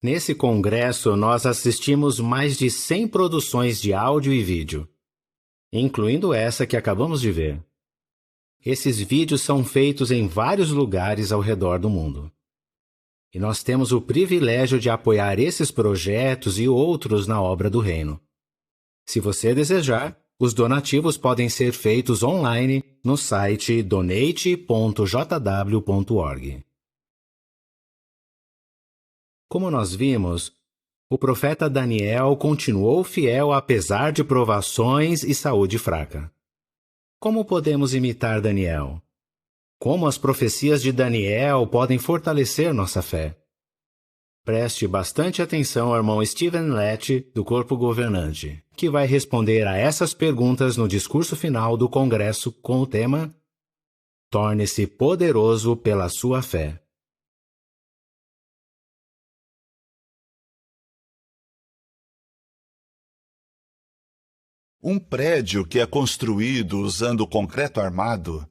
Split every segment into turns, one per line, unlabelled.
Nesse congresso, nós assistimos mais de 100 produções de áudio e vídeo, incluindo essa que acabamos de ver. Esses vídeos são feitos em vários lugares ao redor do mundo. E nós temos o privilégio de apoiar esses projetos e outros na obra do Reino. Se você desejar, os donativos podem ser feitos online no site donate.jw.org. Como nós vimos, o profeta Daniel continuou fiel apesar de provações e saúde fraca. Como podemos imitar Daniel? Como as profecias de Daniel podem fortalecer nossa fé? Preste bastante atenção ao irmão Stephen Lett, do Corpo Governante, que vai responder a essas perguntas no discurso final do Congresso com o tema Torne-se poderoso pela sua fé.
Um prédio que é construído usando concreto armado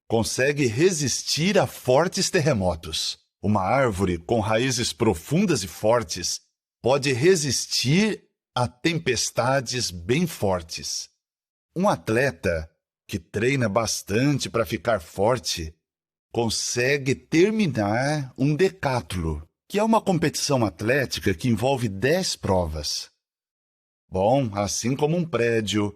consegue resistir a fortes terremotos. Uma árvore com raízes profundas e fortes pode resistir a tempestades bem fortes. Um atleta que treina bastante para ficar forte consegue terminar um decátulo, que é uma competição atlética que envolve 10 provas. Bom, assim como um prédio,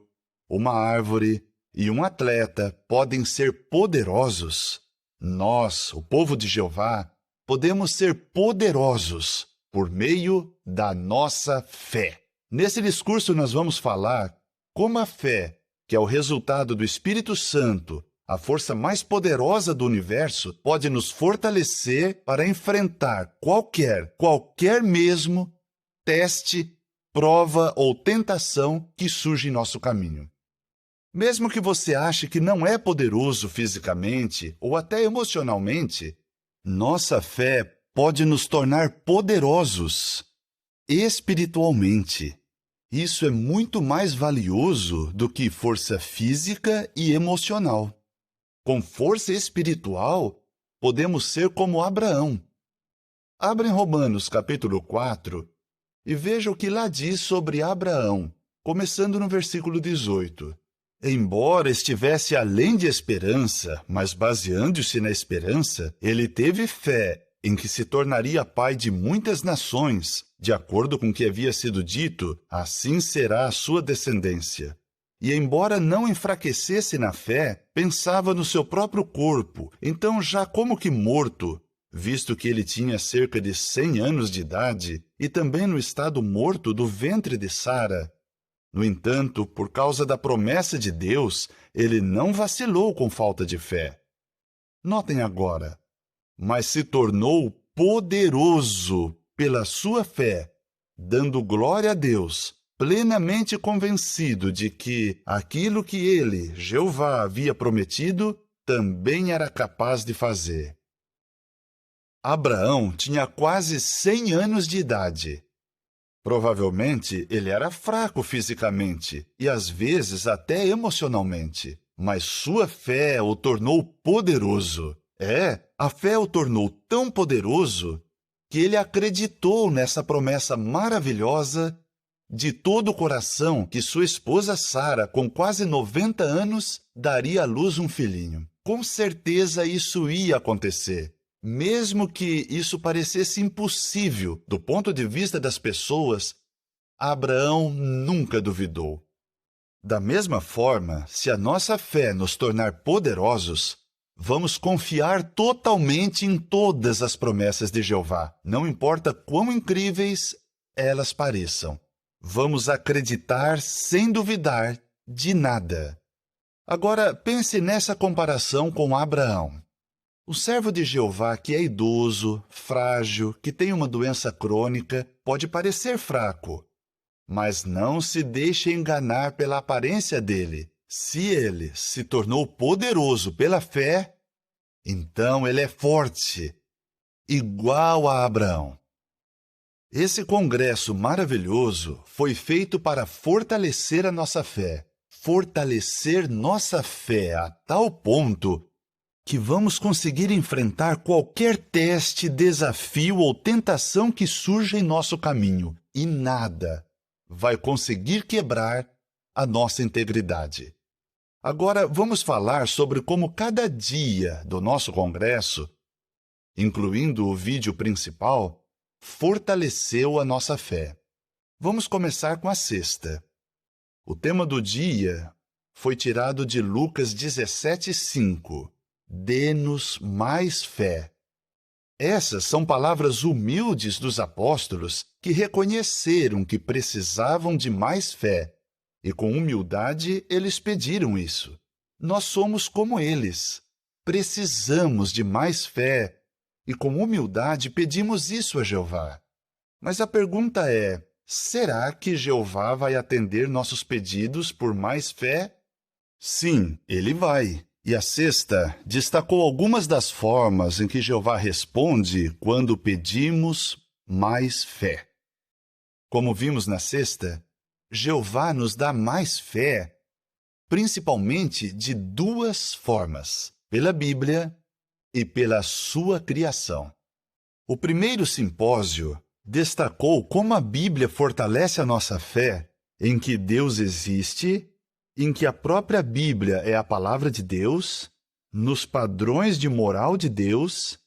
uma árvore e um atleta podem ser poderosos, nós, o povo de Jeová, podemos ser poderosos por meio da nossa fé. Nesse discurso nós vamos falar como a fé, que é o resultado do Espírito Santo, a força mais poderosa do universo, pode nos fortalecer para enfrentar qualquer mesmo teste, prova ou tentação que surge em nosso caminho. Mesmo que você ache que não é poderoso fisicamente ou até emocionalmente, nossa fé pode nos tornar poderosos espiritualmente. Isso é muito mais valioso do que força física e emocional. Com força espiritual, podemos ser como Abraão. Abra em Romanos capítulo 4 e veja o que lá diz sobre Abraão, começando no versículo 18. Embora estivesse além de esperança, mas baseando-se na esperança, ele teve fé em que se tornaria pai de muitas nações, de acordo com o que havia sido dito, assim será a sua descendência. E embora não enfraquecesse na fé, pensava no seu próprio corpo, então já como que morto, visto que ele tinha cerca de 100 anos de idade, e também no estado morto do ventre de Sara. No entanto, por causa da promessa de Deus, ele não vacilou com falta de fé. Notem agora, mas se tornou poderoso pela sua fé, dando glória a Deus, plenamente convencido de que aquilo que ele, Jeová, havia prometido, também era capaz de fazer. Abraão tinha quase 100 anos de idade. Provavelmente ele era fraco fisicamente e às vezes até emocionalmente, mas sua fé o tornou poderoso. A fé o tornou tão poderoso que ele acreditou nessa promessa maravilhosa de todo o coração que sua esposa Sara, com quase 90 anos, daria à luz um filhinho. Com certeza isso ia acontecer. Mesmo que isso parecesse impossível do ponto de vista das pessoas, Abraão nunca duvidou. Da mesma forma, se a nossa fé nos tornar poderosos, vamos confiar totalmente em todas as promessas de Jeová, não importa quão incríveis elas pareçam. Vamos acreditar sem duvidar de nada. Agora, pense nessa comparação com Abraão. O servo de Jeová que é idoso, frágil, que tem uma doença crônica, pode parecer fraco. Mas não se deixe enganar pela aparência dele. Se ele se tornou poderoso pela fé, então ele é forte, igual a Abraão. Esse congresso maravilhoso foi feito para fortalecer a nossa fé. Fortalecer nossa fé a tal ponto que vamos conseguir enfrentar qualquer teste, desafio ou tentação que surja em nosso caminho, e nada vai conseguir quebrar a nossa integridade. Agora, vamos falar sobre como cada dia do nosso congresso, incluindo o vídeo principal, fortaleceu a nossa fé. Vamos começar com a sexta. O tema do dia foi tirado de Lucas 17:5. Dê-nos mais fé. Essas são palavras humildes dos apóstolos que reconheceram que precisavam de mais fé, e com humildade eles pediram isso. Nós somos como eles. Precisamos de mais fé, e com humildade pedimos isso a Jeová. Mas a pergunta é: será que Jeová vai atender nossos pedidos por mais fé? Sim, ele vai. E a sexta destacou algumas das formas em que Jeová responde quando pedimos mais fé. Como vimos na sexta, Jeová nos dá mais fé, principalmente de duas formas: pela Bíblia e pela sua criação. O primeiro simpósio destacou como a Bíblia fortalece a nossa fé em que Deus existe, em que a própria Bíblia é a palavra de Deus, nos padrões de moral de Deus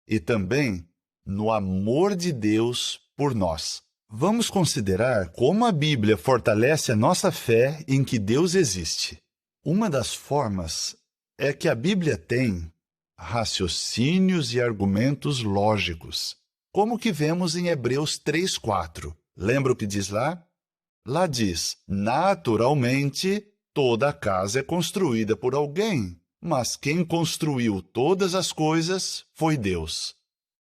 e também no amor de Deus por nós. Vamos considerar como a Bíblia fortalece a nossa fé em que Deus existe. Uma das formas é que a Bíblia tem raciocínios e argumentos lógicos, como que vemos em Hebreus 3:4. Lembra o que diz lá? Lá diz: naturalmente, toda a casa é construída por alguém, mas quem construiu todas as coisas foi Deus.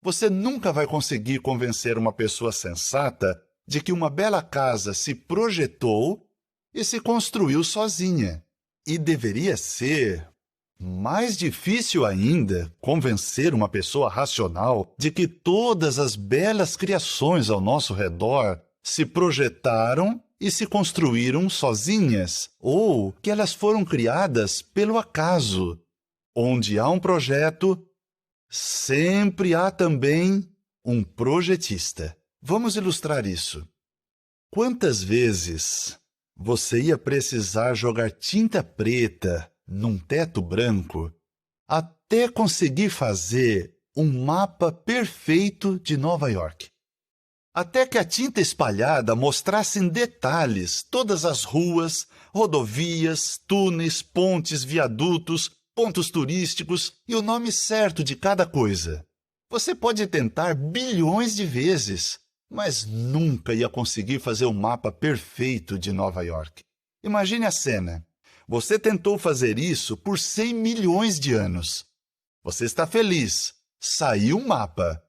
Você nunca vai conseguir convencer uma pessoa sensata de que uma bela casa se projetou e se construiu sozinha. E deveria ser mais difícil ainda convencer uma pessoa racional de que todas as belas criações ao nosso redor se projetaram e se construíram sozinhas, ou que elas foram criadas pelo acaso. Onde há um projeto, sempre há também um projetista. Vamos ilustrar isso. Quantas vezes você ia precisar jogar tinta preta num teto branco até conseguir fazer um mapa perfeito de Nova York? Até que a tinta espalhada mostrasse em detalhes todas as ruas, rodovias, túneis, pontes, viadutos, pontos turísticos e o nome certo de cada coisa. Você pode tentar bilhões de vezes, mas nunca ia conseguir fazer o mapa perfeito de Nova York. Imagine a cena. Você tentou fazer isso por 100 milhões de anos. Você está feliz. Saiu um mapa.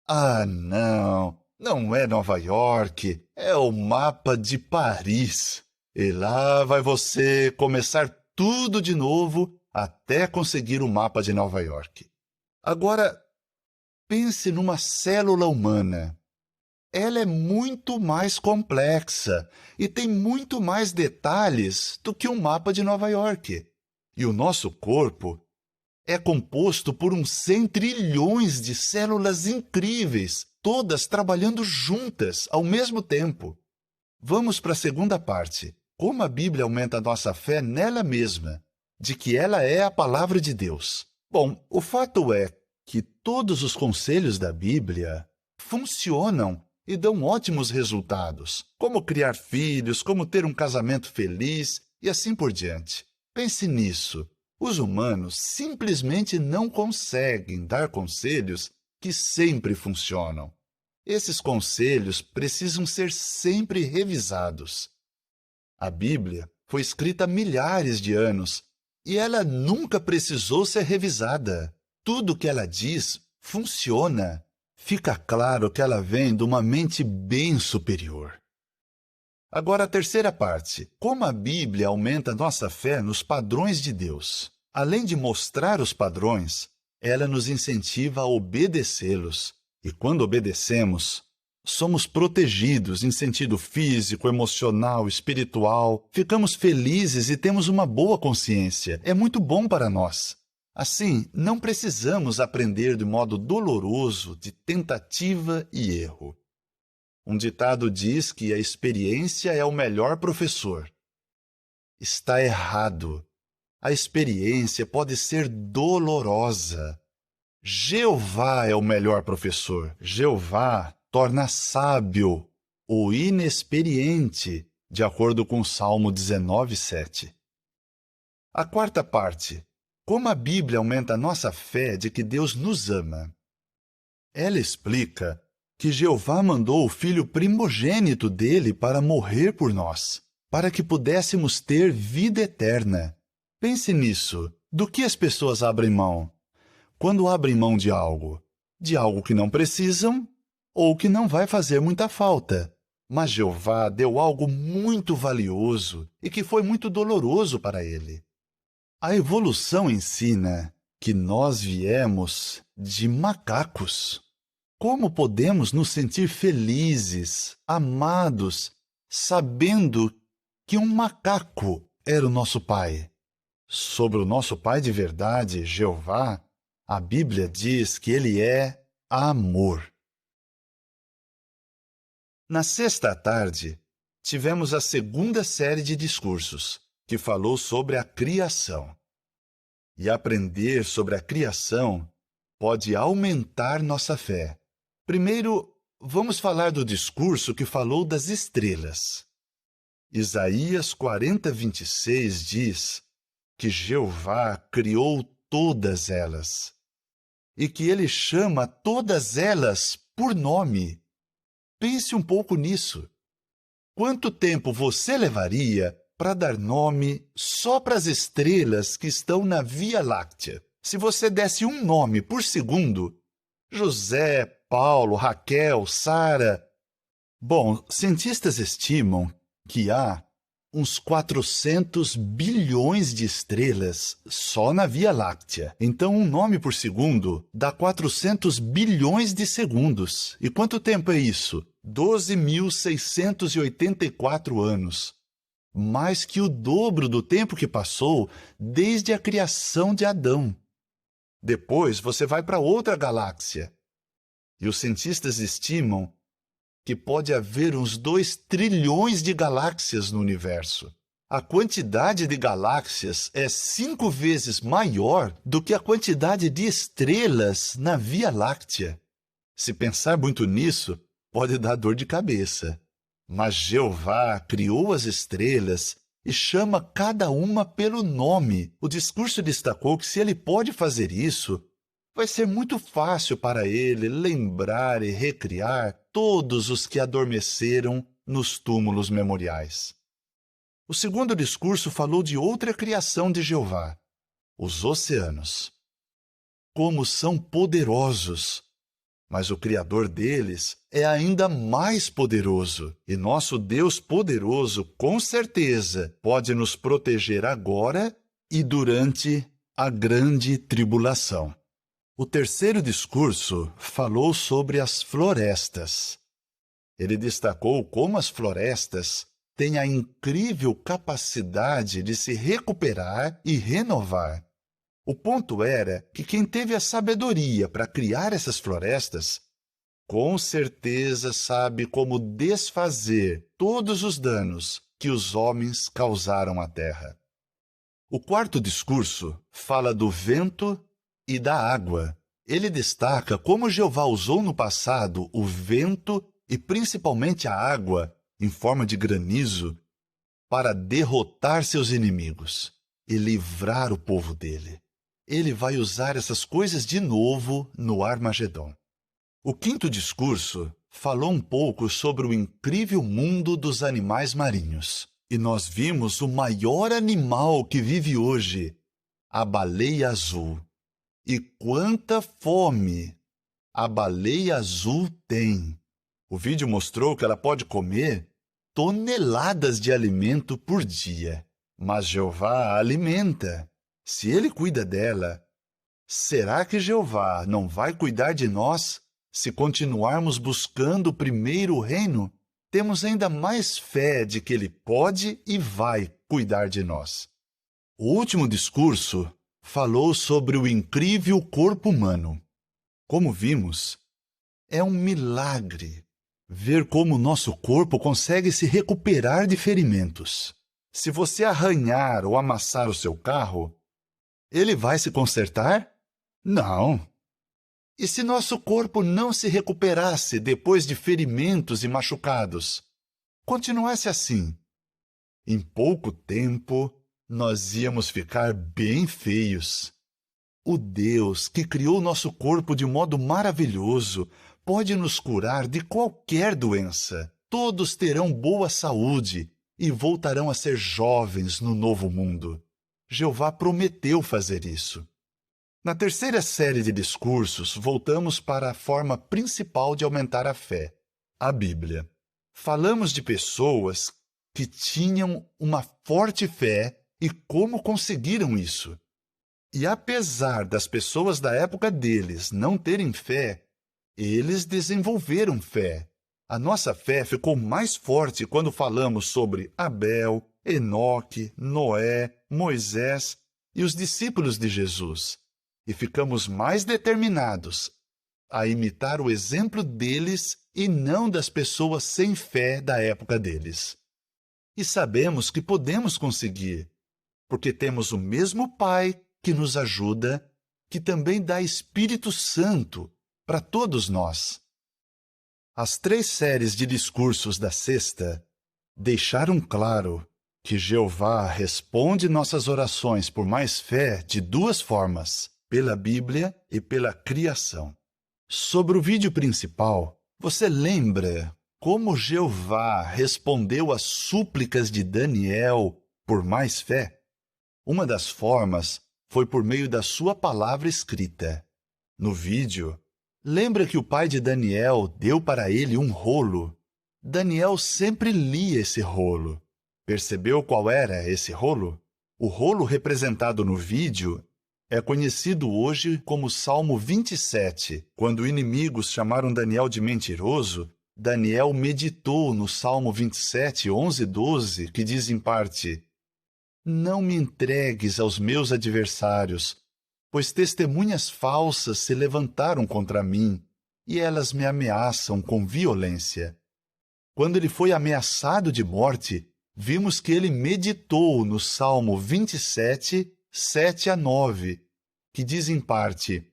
Ah, não. Não é Nova York, é o mapa de Paris. E lá vai você começar tudo de novo até conseguir o mapa de Nova York. Agora, pense numa célula humana. Ela é muito mais complexa e tem muito mais detalhes do que um mapa de Nova York. E o nosso corpo é composto por uns 100 trilhões de células incríveis, todas trabalhando juntas ao mesmo tempo. Vamos para a segunda parte. Como a Bíblia aumenta a nossa fé nela mesma, de que ela é a palavra de Deus. Bom, o fato é que todos os conselhos da Bíblia funcionam e dão ótimos resultados, como criar filhos, como ter um casamento feliz e assim por diante. Pense nisso. Os humanos simplesmente não conseguem dar conselhos que sempre funcionam. Esses conselhos precisam ser sempre revisados. A Bíblia foi escrita há milhares de anos e ela nunca precisou ser revisada. Tudo o que ela diz funciona. Fica claro que ela vem de uma mente bem superior. Agora, a terceira parte. Como a Bíblia aumenta nossa fé nos padrões de Deus. Além de mostrar os padrões, ela nos incentiva a obedecê-los. E quando obedecemos, somos protegidos em sentido físico, emocional, espiritual. Ficamos felizes e temos uma boa consciência. É muito bom para nós. Assim, não precisamos aprender de modo doloroso, de tentativa e erro. Um ditado diz que a experiência é o melhor professor. Está errado. A experiência pode ser dolorosa. Jeová é o melhor professor. Jeová torna sábio o inexperiente, de acordo com o Salmo 19:7. A quarta parte. Como a Bíblia aumenta a nossa fé de que Deus nos ama. Ela explica que Jeová mandou o Filho primogênito dele para morrer por nós, para que pudéssemos ter vida eterna. Pense nisso. Do que as pessoas abrem mão? Quando abrem mão de algo que não precisam ou que não vai fazer muita falta. Mas Jeová deu algo muito valioso e que foi muito doloroso para ele. A evolução ensina que nós viemos de macacos. Como podemos nos sentir felizes, amados, sabendo que um macaco era o nosso pai? Sobre o nosso pai de verdade, Jeová, a Bíblia diz que ele é amor. Na sexta tarde, tivemos a segunda série de discursos, que falou sobre a criação. E aprender sobre a criação pode aumentar nossa fé. Primeiro, vamos falar do discurso que falou das estrelas. Isaías 40:26 diz que Jeová criou todas elas e que ele chama todas elas por nome. Pense um pouco nisso. Quanto tempo você levaria para dar nome só para as estrelas que estão na Via Láctea? Se você desse um nome por segundo, José, Paulo, Raquel, Sara. Bom, cientistas estimam que há uns 400 bilhões de estrelas só na Via Láctea. Então, um nome por segundo dá 400 bilhões de segundos. E quanto tempo é isso? 12.684 anos. Mais que o dobro do tempo que passou desde a criação de Adão. Depois, você vai para outra galáxia. E os cientistas estimam que pode haver uns 2 trilhões de galáxias no universo. A quantidade de galáxias é 5 vezes maior do que a quantidade de estrelas na Via Láctea. Se pensar muito nisso, pode dar dor de cabeça. Mas Jeová criou as estrelas e chama cada uma pelo nome. O discurso destacou que se ele pode fazer isso, vai ser muito fácil para ele lembrar e recriar todos os que adormeceram nos túmulos memoriais. O segundo discurso falou de outra criação de Jeová, os oceanos. Como são poderosos! Mas o Criador deles é ainda mais poderoso. E nosso Deus poderoso, com certeza, pode nos proteger agora e durante a grande tribulação. O terceiro discurso falou sobre as florestas. Ele destacou como as florestas têm a incrível capacidade de se recuperar e renovar. O ponto era que quem teve a sabedoria para criar essas florestas, com certeza sabe como desfazer todos os danos que os homens causaram à terra. O quarto discurso fala do vento e da água. Ele destaca como Jeová usou no passado o vento e principalmente a água, em forma de granizo, para derrotar seus inimigos e livrar o povo dele. Ele vai usar essas coisas de novo no Armagedon. O quinto discurso falou um pouco sobre o incrível mundo dos animais marinhos. E nós vimos o maior animal que vive hoje, a baleia azul. E quanta fome a baleia azul tem! O vídeo mostrou que ela pode comer toneladas de alimento por dia. Mas Jeová a alimenta. Se ele cuida dela, será que Jeová não vai cuidar de nós se continuarmos buscando primeiro o reino? Temos ainda mais fé de que ele pode e vai cuidar de nós. O último discurso falou sobre o incrível corpo humano. Como vimos, é um milagre ver como o nosso corpo consegue se recuperar de ferimentos. Se você arranhar ou amassar o seu carro, ele vai se consertar? Não. E se nosso corpo não se recuperasse depois de ferimentos e machucados, continuasse assim, em pouco tempo nós íamos ficar bem feios. O Deus que criou nosso corpo de modo maravilhoso pode nos curar de qualquer doença. Todos terão boa saúde e voltarão a ser jovens no novo mundo. Jeová prometeu fazer isso. Na terceira série de discursos, voltamos para a forma principal de aumentar a fé, a Bíblia. Falamos de pessoas que tinham uma forte fé e como conseguiram isso. E apesar das pessoas da época deles não terem fé, eles desenvolveram fé. A nossa fé ficou mais forte quando falamos sobre Abel, Enoque, Noé, Moisés e os discípulos de Jesus. E ficamos mais determinados a imitar o exemplo deles e não das pessoas sem fé da época deles. E sabemos que podemos conseguir, porque temos o mesmo Pai que nos ajuda, que também dá Espírito Santo para todos nós. As 3 séries de discursos da sexta deixaram claro que Jeová responde nossas orações por mais fé de 2 formas, pela Bíblia e pela criação. Sobre o vídeo principal, você lembra como Jeová respondeu às súplicas de Daniel por mais fé? Uma das formas foi por meio da sua palavra escrita. No vídeo, lembra que o pai de Daniel deu para ele um rolo. Daniel sempre lia esse rolo. Percebeu qual era esse rolo? O rolo representado no vídeo é conhecido hoje como Salmo 27. Quando inimigos chamaram Daniel de mentiroso, Daniel meditou no Salmo 27, 11 e 12, que diz em parte: Não me entregues aos meus adversários, pois testemunhas falsas se levantaram contra mim, e elas me ameaçam com violência. Quando ele foi ameaçado de morte, vimos que ele meditou no Salmo 27, 7 a 9, que diz em parte: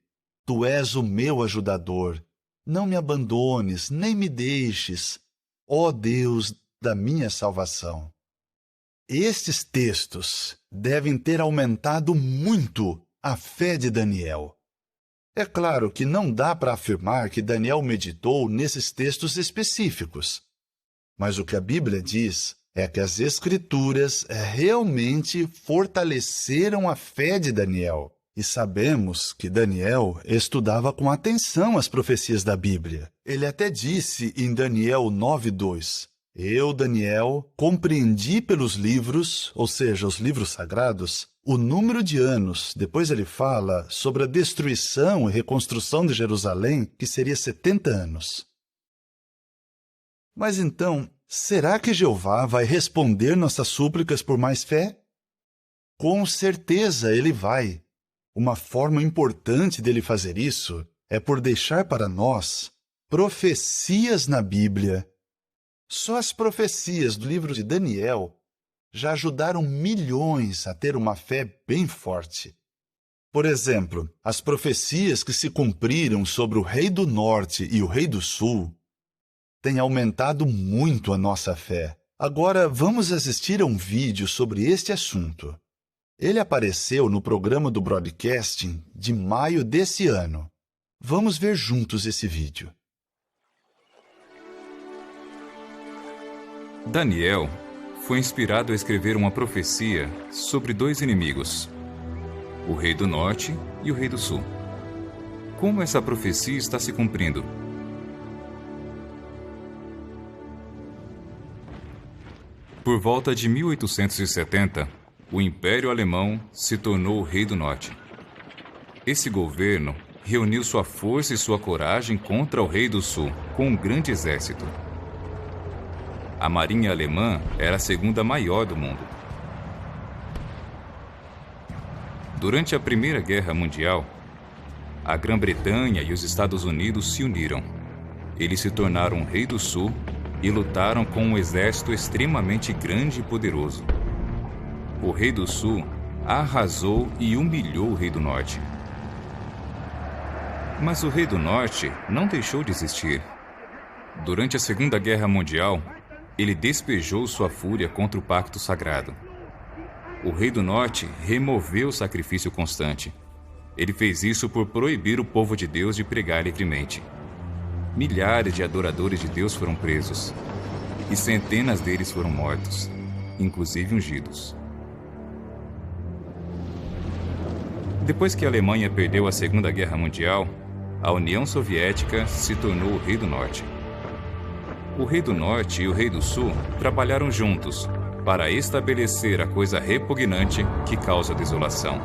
Tu és o meu ajudador, não me abandones, nem me deixes, ó Deus da minha salvação. Estes textos devem ter aumentado muito a fé de Daniel. É claro que não dá para afirmar que Daniel meditou nesses textos específicos, mas o que a Bíblia diz é que as Escrituras realmente fortaleceram a fé de Daniel. E sabemos que Daniel estudava com atenção as profecias da Bíblia. Ele até disse em Daniel 9:2, Eu, Daniel, compreendi pelos livros, ou seja, os livros sagrados, o número de anos. Depois ele fala sobre a destruição e reconstrução de Jerusalém, que seria 70 anos. Mas então, será que Jeová vai responder nossas súplicas por mais fé? Com certeza ele vai. Uma forma importante dele fazer isso é por deixar para nós profecias na Bíblia. Só as profecias do livro de Daniel já ajudaram milhões a ter uma fé bem forte. Por exemplo, as profecias que se cumpriram sobre o rei do norte e o rei do sul têm aumentado muito a nossa fé. Agora vamos assistir a um vídeo sobre este assunto. Ele apareceu no programa do Broadcasting de maio desse ano. Vamos ver juntos esse vídeo.
Daniel foi inspirado a escrever uma profecia sobre 2 inimigos, o rei do norte e o rei do sul. Como essa profecia está se cumprindo? Por volta de 1870, o Império Alemão se tornou o Rei do Norte. Esse governo reuniu sua força e sua coragem contra o Rei do Sul, com um grande exército. A marinha alemã era a segunda maior do mundo. Durante a Primeira Guerra Mundial, a Grã-Bretanha e os Estados Unidos se uniram. Eles se tornaram Rei do Sul e lutaram com um exército extremamente grande e poderoso. O Rei do Sul arrasou e humilhou o Rei do Norte. Mas o Rei do Norte não deixou de existir. Durante a Segunda Guerra Mundial, ele despejou sua fúria contra o Pacto Sagrado. O Rei do Norte removeu o sacrifício constante. Ele fez isso por proibir o povo de Deus de pregar livremente. Milhares de adoradores de Deus foram presos, e centenas deles foram mortos, inclusive ungidos. Depois que a Alemanha perdeu a Segunda Guerra Mundial, a União Soviética se tornou o Rei do Norte. O Rei do Norte e o Rei do Sul trabalharam juntos para estabelecer a coisa repugnante que causa desolação: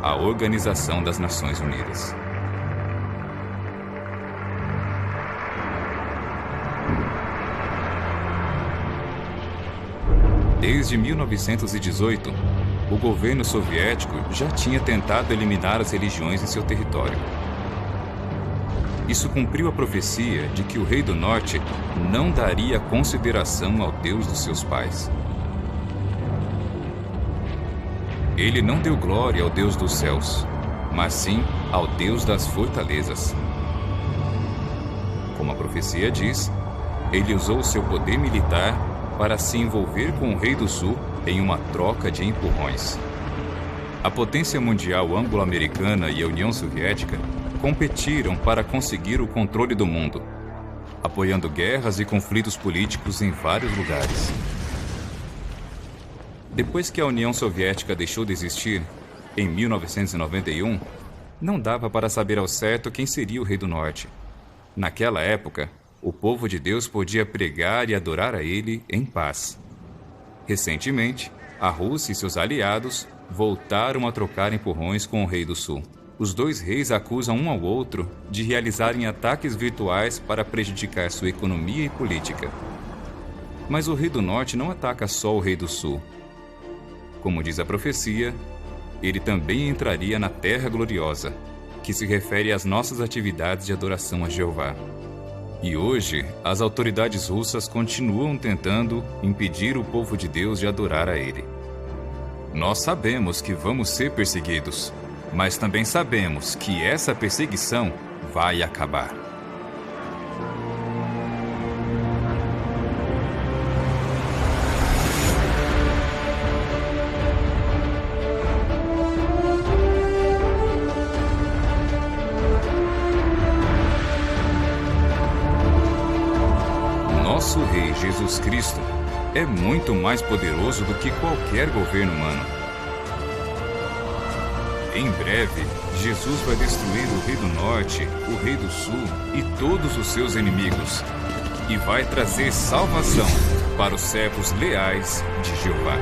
a Organização das Nações Unidas. Desde 1918, o governo soviético já tinha tentado eliminar as religiões em seu território. Isso cumpriu a profecia de que o Rei do Norte não daria consideração ao Deus dos seus pais. Ele não deu glória ao Deus dos céus, mas sim ao Deus das fortalezas. Como a profecia diz, ele usou seu poder militar para se envolver com o Rei do Sul em uma troca de empurrões. A potência mundial anglo-americana e a União Soviética competiram para conseguir o controle do mundo, apoiando guerras e conflitos políticos em vários lugares. Depois que a União Soviética deixou de existir, em 1991, não dava para saber ao certo quem seria o Rei do Norte. Naquela época, o povo de Deus podia pregar e adorar a ele em paz. Recentemente, a Rússia e seus aliados voltaram a trocar empurrões com o Rei do Sul. Os dois reis acusam um ao outro de realizarem ataques virtuais para prejudicar sua economia e política. Mas o Rei do Norte não ataca só o Rei do Sul. Como diz a profecia, ele também entraria na Terra Gloriosa, que se refere às nossas atividades de adoração a Jeová. E hoje, as autoridades russas continuam tentando impedir o povo de Deus de adorar a ele. Nós sabemos que vamos ser perseguidos, mas também sabemos que essa perseguição vai acabar. Nosso Rei Jesus Cristo é muito mais poderoso do que qualquer governo humano. Em breve, Jesus vai destruir o Rei do Norte, o Rei do Sul e todos os seus inimigos, e vai trazer salvação para os servos leais de Jeová.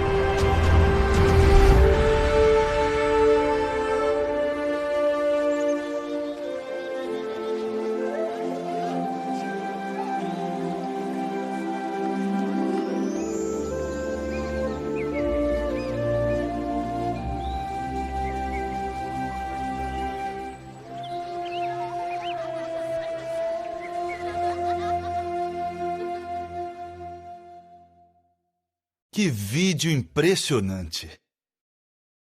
Que vídeo impressionante!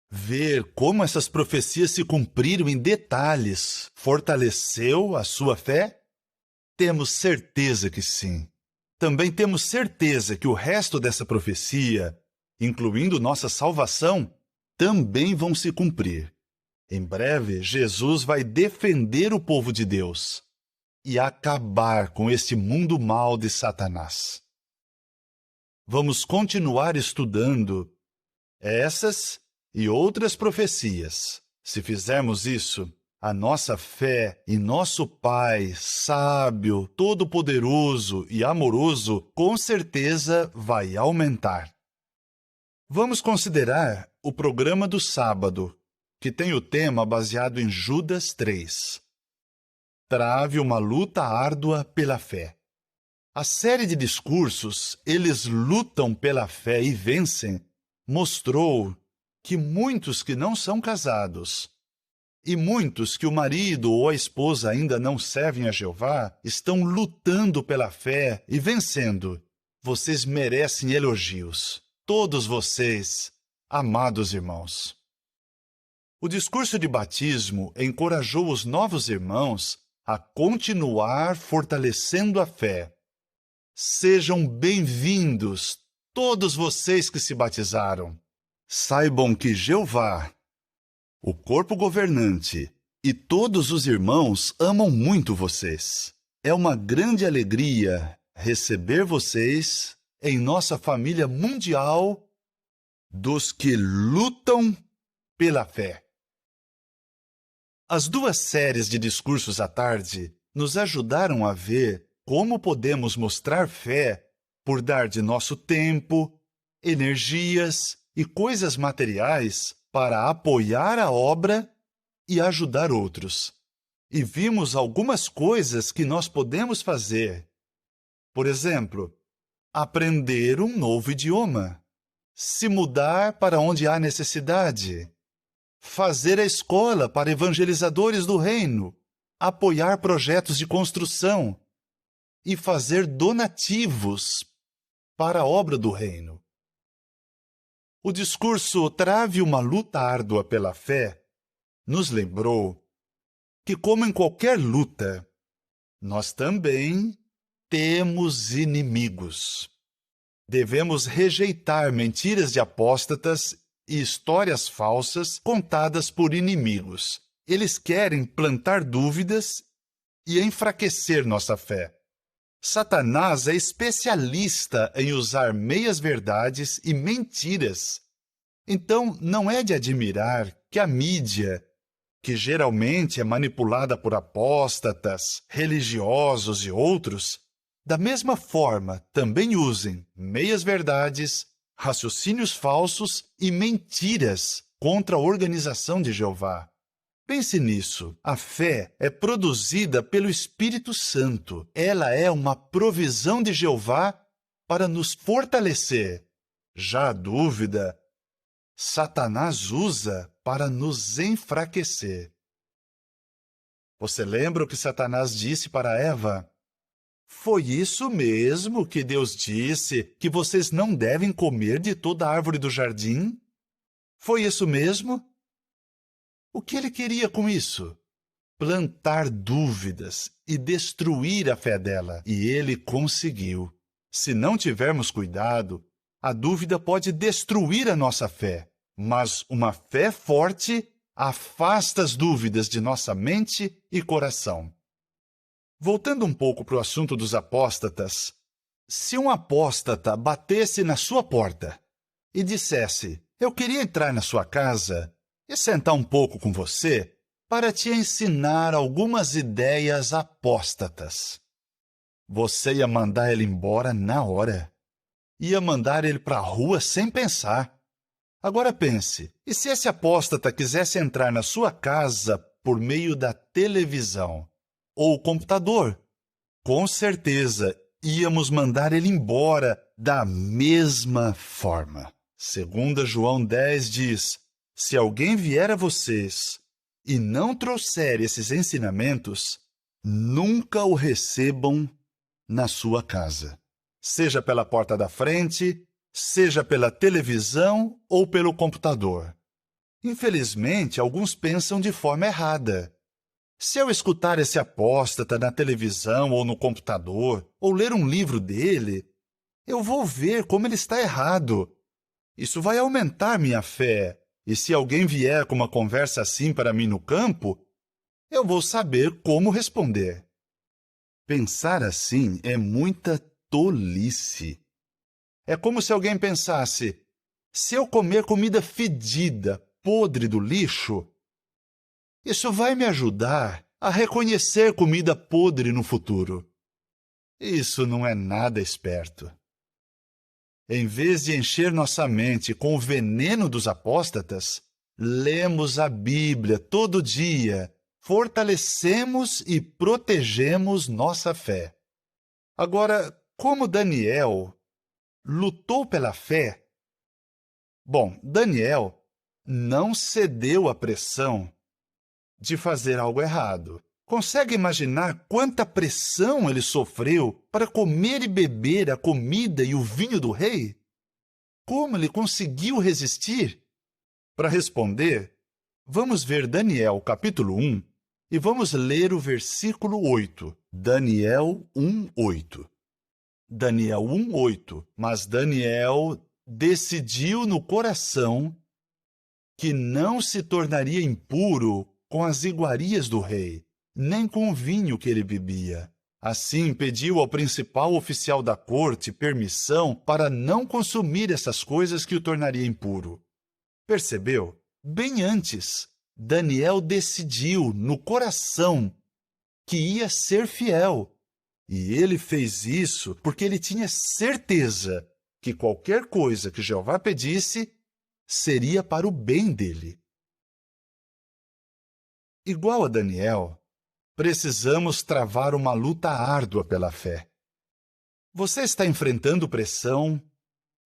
Ver como essas profecias se cumpriram em detalhes fortaleceu a sua fé? Temos certeza que sim. Também temos certeza que o resto dessa profecia, incluindo nossa salvação, também vão se cumprir. Em breve, Jesus vai defender o povo de Deus e acabar com este mundo mau de Satanás. Vamos continuar estudando essas e outras profecias. Se fizermos isso, a nossa fé em nosso Pai, sábio, todo-poderoso e amoroso, com certeza vai aumentar. Vamos considerar o programa do sábado, que tem o tema baseado em Judas 3. Trave uma luta árdua pela fé. A série de discursos, eles lutam pela fé e vencem, mostrou que muitos que não são casados e muitos que o marido ou a esposa ainda não servem a Jeová estão lutando pela fé e vencendo. Vocês merecem elogios, todos vocês, amados irmãos. O discurso de batismo encorajou os novos irmãos a continuar fortalecendo a fé. Sejam bem-vindos, todos vocês que se batizaram. Saibam que Jeová, o corpo governante e todos os irmãos amam muito vocês. É uma grande alegria receber vocês em nossa família mundial dos que lutam pela fé. As 2 séries de discursos à tarde nos ajudaram a ver como podemos mostrar fé por dar de nosso tempo, energias e coisas materiais para apoiar a obra e ajudar outros. E vimos algumas coisas que nós podemos fazer. Por exemplo, aprender um novo idioma, se mudar para onde há necessidade, fazer a escola para evangelizadores do reino, apoiar projetos de construção e fazer donativos para a obra do reino. O discurso Trave uma luta árdua pela fé nos lembrou que, como em qualquer luta, nós também temos inimigos. Devemos rejeitar mentiras de apóstatas e histórias falsas contadas por inimigos. Eles querem plantar dúvidas e enfraquecer nossa fé. Satanás é especialista em usar meias-verdades e mentiras. Então, não é de admirar que a mídia, que geralmente é manipulada por apóstatas, religiosos e outros, da mesma forma também usem meias-verdades, raciocínios falsos e mentiras contra a organização de Jeová. Pense nisso. A fé é produzida pelo Espírito Santo. Ela é uma provisão de Jeová para nos fortalecer. Já a dúvida, Satanás usa para nos enfraquecer. Você lembra o que Satanás disse para Eva? Foi isso mesmo que Deus disse, que vocês não devem comer de toda a árvore do jardim? Foi isso mesmo? O que ele queria com isso? Plantar dúvidas e destruir a fé dela. E ele conseguiu. Se não tivermos cuidado, a dúvida pode destruir a nossa fé. Mas uma fé forte afasta as dúvidas de nossa mente e coração. Voltando um pouco para o assunto dos apóstatas, se um apóstata batesse na sua porta e dissesse: "Eu queria entrar na sua casa e sentar um pouco com você para te ensinar algumas ideias apóstatas", você ia mandar ele embora na hora. Ia mandar ele para a rua sem pensar. Agora pense, e se esse apóstata quisesse entrar na sua casa por meio da televisão ou computador? Com certeza, íamos mandar ele embora da mesma forma. 2 João 10 diz: "Se alguém vier a vocês e não trouxer esses ensinamentos, nunca o recebam na sua casa. Seja pela porta da frente, seja pela televisão ou pelo computador." Infelizmente, alguns pensam de forma errada. Se eu escutar esse apóstata na televisão ou no computador, ou ler um livro dele, eu vou ver como ele está errado. Isso vai aumentar minha fé. E se alguém vier com uma conversa assim para mim no campo, eu vou saber como responder. Pensar assim é muita tolice. É como se alguém pensasse: se eu comer comida fedida, podre do lixo, isso vai me ajudar a reconhecer comida podre no futuro. Isso não é nada esperto. Em vez de encher nossa mente com o veneno dos apóstatas, lemos a Bíblia todo dia, fortalecemos e protegemos nossa fé. Agora, como Daniel lutou pela fé? Bom, Daniel não cedeu à pressão de fazer algo errado. Consegue imaginar quanta pressão ele sofreu para comer e beber a comida e o vinho do rei? Como ele conseguiu resistir? Para responder, vamos ver Daniel capítulo 1 e vamos ler o versículo 8. Daniel 1:8. Daniel 1:8. Mas Daniel decidiu no coração que não se tornaria impuro com as iguarias do rei, nem com o vinho que ele bebia. Assim, pediu ao principal oficial da corte permissão para não consumir essas coisas que o tornaria impuro. Percebeu? Bem antes, Daniel decidiu no coração que ia ser fiel. E ele fez isso porque ele tinha certeza que qualquer coisa que Jeová pedisse seria para o bem dele. Igual a Daniel, precisamos travar uma luta árdua pela fé. Você está enfrentando pressão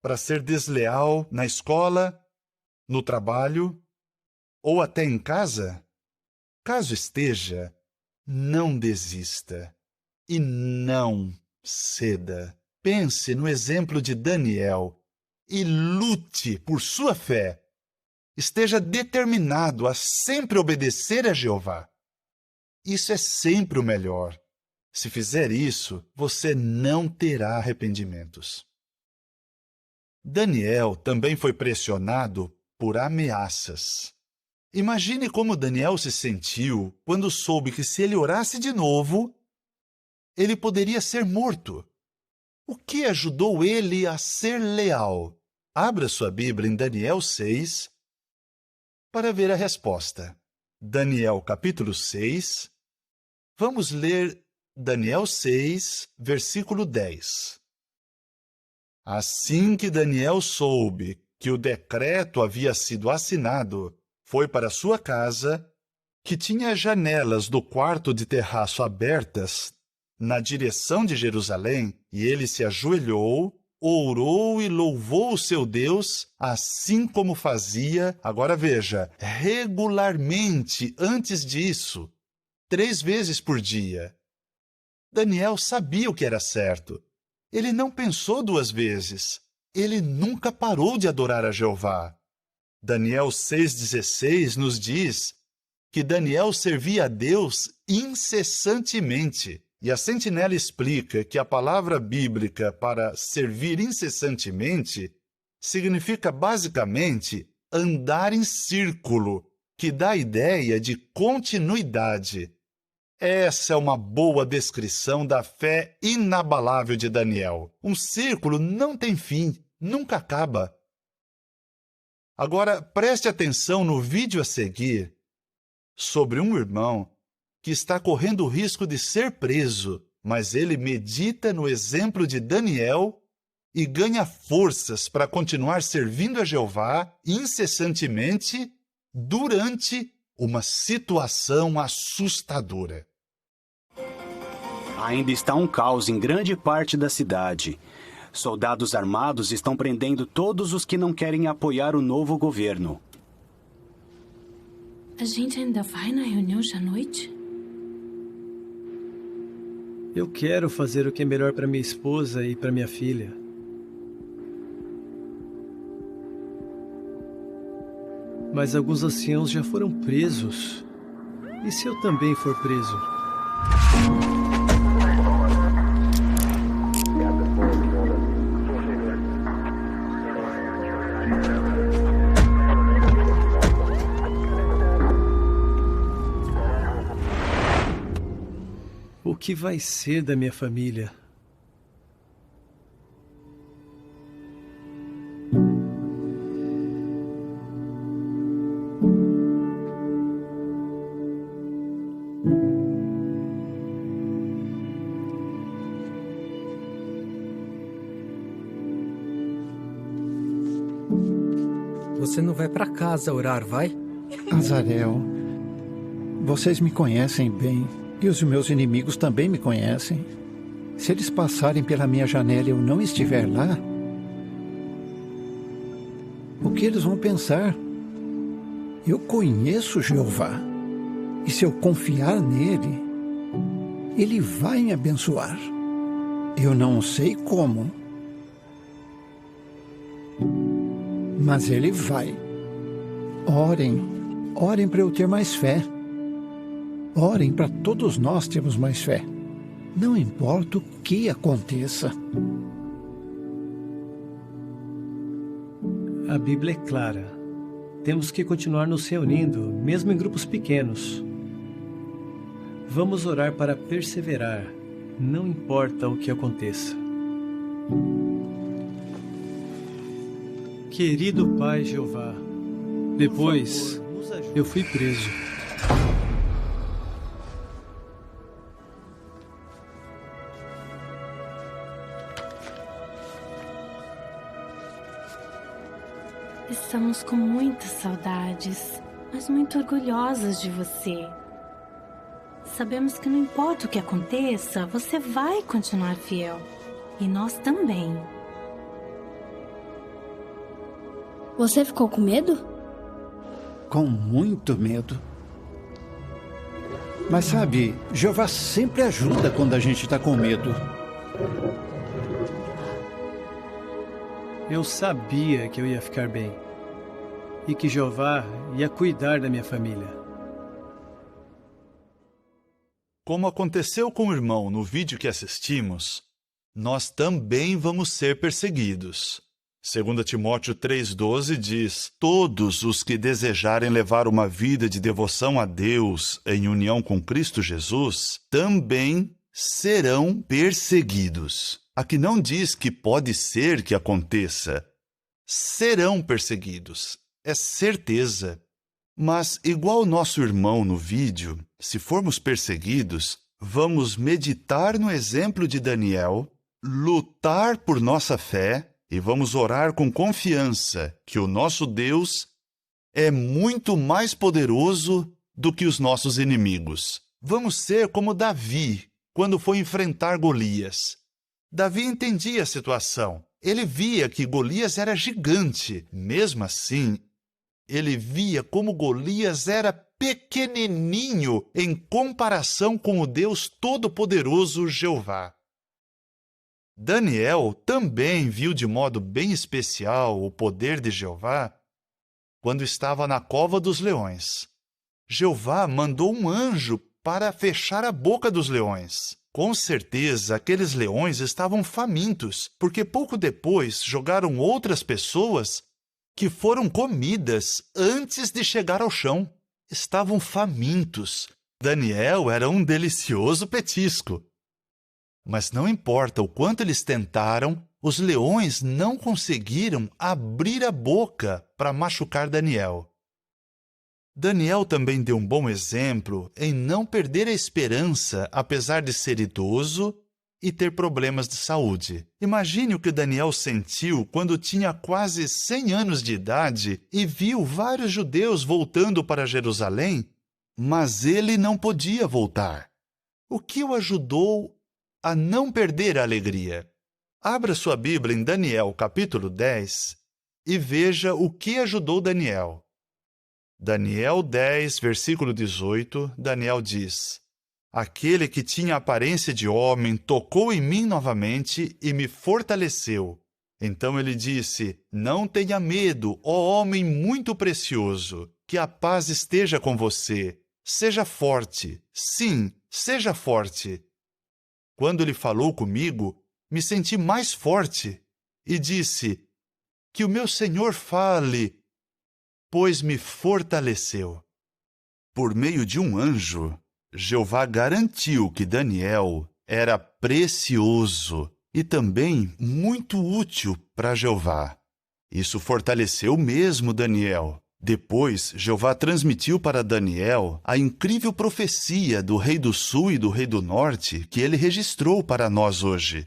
para ser desleal na escola, no trabalho ou até em casa? Caso esteja, não desista e não ceda. Pense no exemplo de Daniel e lute por sua fé. Esteja determinado a sempre obedecer a Jeová. Isso é sempre o melhor. Se fizer isso, você não terá arrependimentos. Daniel também foi pressionado por ameaças. Imagine como Daniel se sentiu quando soube que se ele orasse de novo, ele poderia ser morto. O que ajudou ele a ser leal? Abra sua Bíblia em Daniel 6 para ver a resposta. Daniel capítulo 6. Vamos ler Daniel 6, versículo 10. Assim que Daniel soube que o decreto havia sido assinado, foi para sua casa, que tinha as janelas do quarto de terraço abertas na direção de Jerusalém, e ele se ajoelhou, orou e louvou o seu Deus, assim como fazia, agora veja, regularmente antes disso, 3 vezes por dia. Daniel sabia o que era certo. Ele não pensou 2 vezes. Ele nunca parou de adorar a Jeová. Daniel 6,16 nos diz que Daniel servia a Deus incessantemente. E a sentinela explica que a palavra bíblica para servir incessantemente significa basicamente andar em círculo, que dá a ideia de continuidade. Essa é uma boa descrição da fé inabalável de Daniel. Um círculo não tem fim, nunca acaba. Agora, preste atenção no vídeo a seguir sobre um irmão que está correndo o risco de ser preso, mas ele medita no exemplo de Daniel e ganha forças para continuar servindo a Jeová incessantemente durante uma situação assustadora.
Ainda está um caos em grande parte da cidade. Soldados armados estão prendendo todos os que não querem apoiar o novo governo.
A gente ainda vai na reunião hoje à noite?
Eu quero fazer o que é melhor para minha esposa e para minha filha. Mas alguns anciãos já foram presos. E se eu também for preso? O que vai ser da minha família?
Você não vai para casa orar, vai?
Azarel, vocês me conhecem bem. E os meus inimigos também me conhecem. Se eles passarem pela minha janela e eu não estiver lá, o que eles vão pensar? Eu conheço Jeová, e se eu confiar nele, ele vai me abençoar. Eu não sei como, mas ele vai. Orem para eu ter mais fé. Orem para todos nós termos mais fé. Não importa o que aconteça.
A Bíblia é clara. Temos que continuar nos reunindo, mesmo em grupos pequenos. Vamos orar para perseverar, não importa o que aconteça. Querido Pai Jeová, depois eu fui preso.
Estamos com muitas saudades, mas muito orgulhosas de você. Sabemos que não importa o que aconteça, você vai continuar fiel. E nós também.
Você ficou com medo?
Com muito medo. Mas sabe, Jeová sempre ajuda quando a gente está com medo.
Eu sabia que eu ia ficar bem. E que Jeová ia cuidar da minha família.
Como aconteceu com o irmão no vídeo que assistimos, nós também vamos ser perseguidos. 2 Timóteo 3,12 diz: todos os que desejarem levar uma vida de devoção a Deus em união com Cristo Jesus também serão perseguidos. Aqui não diz que pode ser que aconteça. Serão perseguidos. É certeza. Mas, igual o nosso irmão no vídeo, se formos perseguidos, vamos meditar no exemplo de Daniel, lutar por nossa fé e vamos orar com confiança que o nosso Deus é muito mais poderoso do que os nossos inimigos. Vamos ser como Davi, quando foi enfrentar Golias. Davi entendia a situação. Ele via que Golias era gigante. Mesmo assim, ele via como Golias era pequenininho em comparação com o Deus Todo-Poderoso Jeová. Daniel também viu de modo bem especial o poder de Jeová quando estava na cova dos leões. Jeová mandou um anjo para fechar a boca dos leões. Com certeza, aqueles leões estavam famintos, porque pouco depois jogaram outras pessoas que foram comidas antes de chegar ao chão. Estavam famintos. Daniel era um delicioso petisco. Mas não importa o quanto eles tentaram, os leões não conseguiram abrir a boca para machucar Daniel. Daniel também deu um bom exemplo em não perder a esperança, apesar de ser idoso e ter problemas de saúde. Imagine o que Daniel sentiu quando tinha quase 100 anos de idade e viu vários judeus voltando para Jerusalém, mas ele não podia voltar. O que o ajudou a não perder a alegria? Abra sua Bíblia em Daniel, capítulo 10, e veja o que ajudou Daniel. Daniel 10, versículo 18, Daniel diz: aquele que tinha aparência de homem tocou em mim novamente e me fortaleceu. Então ele disse: não tenha medo, ó homem muito precioso, que a paz esteja com você. Seja forte, sim, seja forte. Quando ele falou comigo, me senti mais forte e disse: que o meu Senhor fale, pois me fortaleceu. Por meio de um anjo, Jeová garantiu que Daniel era precioso e também muito útil para Jeová. Isso fortaleceu mesmo Daniel. Depois, Jeová transmitiu para Daniel a incrível profecia do Rei do Sul e do Rei do Norte que ele registrou para nós hoje.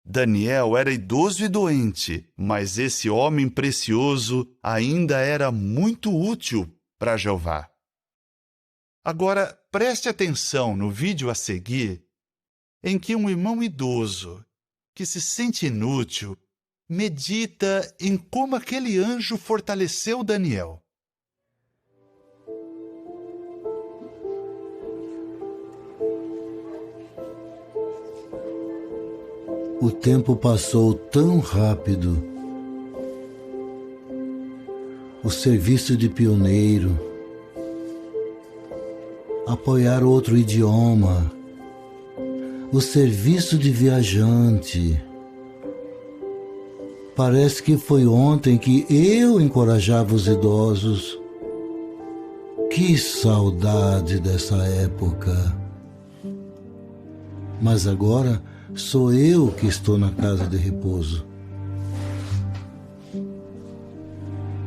Daniel era idoso e doente, mas esse homem precioso ainda era muito útil para Jeová. Agora, preste atenção no vídeo a seguir, em que um irmão idoso, que se sente inútil, medita em como aquele anjo fortaleceu Daniel.
O tempo passou tão rápido. O serviço de pioneiro, apoiar outro idioma, o serviço de viajante. Parece que foi ontem que eu encorajava os idosos. Que saudade dessa época. Mas agora sou eu que estou na casa de repouso.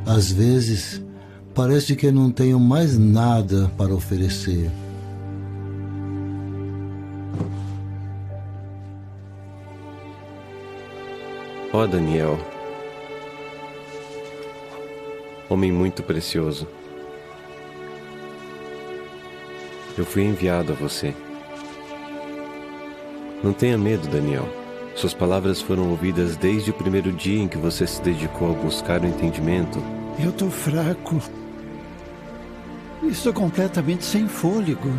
Às vezes, parece que não tenho mais nada para oferecer.
Ó Daniel, homem muito precioso, eu fui enviado a você. Não tenha medo, Daniel. Suas palavras foram ouvidas desde o primeiro dia em que você se dedicou a buscar o entendimento.
Eu tô fraco. Estou completamente sem fôlego.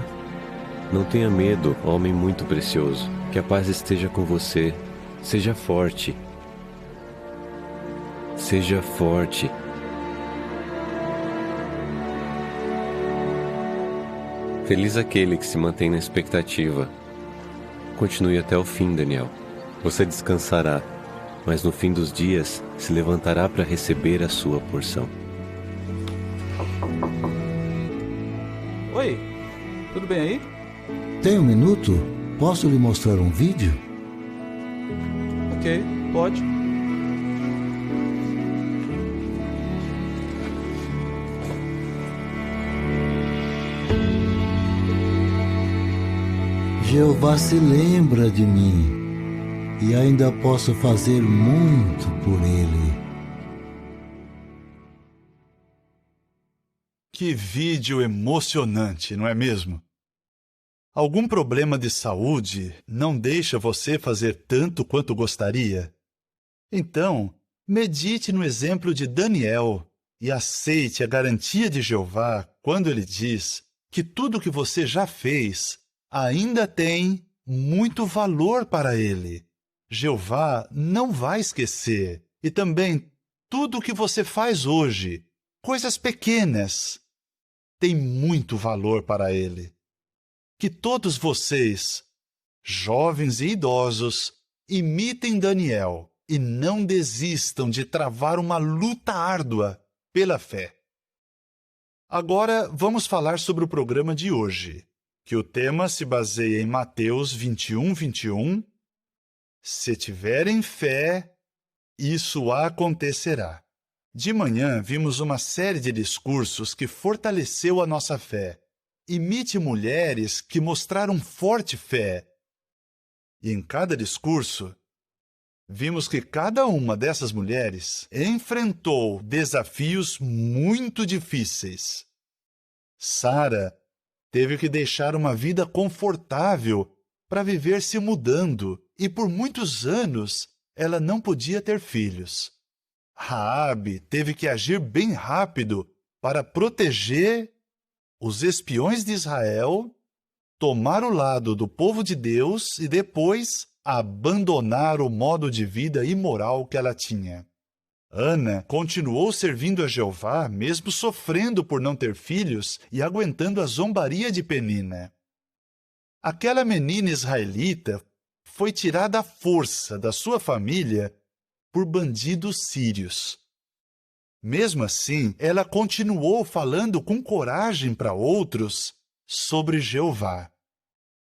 Não tenha medo, homem muito precioso. Que a paz esteja com você. Seja forte. Seja forte. Feliz aquele que se mantém na expectativa. Continue até o fim, Daniel. Você descansará, mas no fim dos dias se levantará para receber a sua porção.
Oi, tudo bem aí?
Tem um minuto? Posso lhe mostrar um vídeo?
Ok, pode.
Jeová se lembra de mim e ainda posso fazer muito por ele.
Que vídeo emocionante, não é mesmo? Algum problema de saúde não deixa você fazer tanto quanto gostaria? Então, medite no exemplo de Daniel e aceite a garantia de Jeová quando ele diz que tudo que você já fez ainda tem muito valor para ele. Jeová não vai esquecer. E também tudo o que você faz hoje, coisas pequenas, tem muito valor para ele. Que todos vocês, jovens e idosos, imitem Daniel e não desistam de travar uma luta árdua pela fé. Agora vamos falar sobre o programa de hoje, que o tema se baseia em Mateus 21:21. Se tiverem fé, isso acontecerá. De manhã, vimos uma série de discursos que fortaleceu a nossa fé. Imite mulheres que mostraram forte fé. E em cada discurso, vimos que cada uma dessas mulheres enfrentou desafios muito difíceis. Sara teve que deixar uma vida confortável para viver se mudando, e por muitos anos ela não podia ter filhos. Raabe teve que agir bem rápido para proteger os espiões de Israel, tomar o lado do povo de Deus e depois abandonar o modo de vida imoral que ela tinha. Ana continuou servindo a Jeová, mesmo sofrendo por não ter filhos e aguentando a zombaria de Penina. Aquela menina israelita foi tirada à força da sua família por bandidos sírios. Mesmo assim, ela continuou falando com coragem para outros sobre Jeová.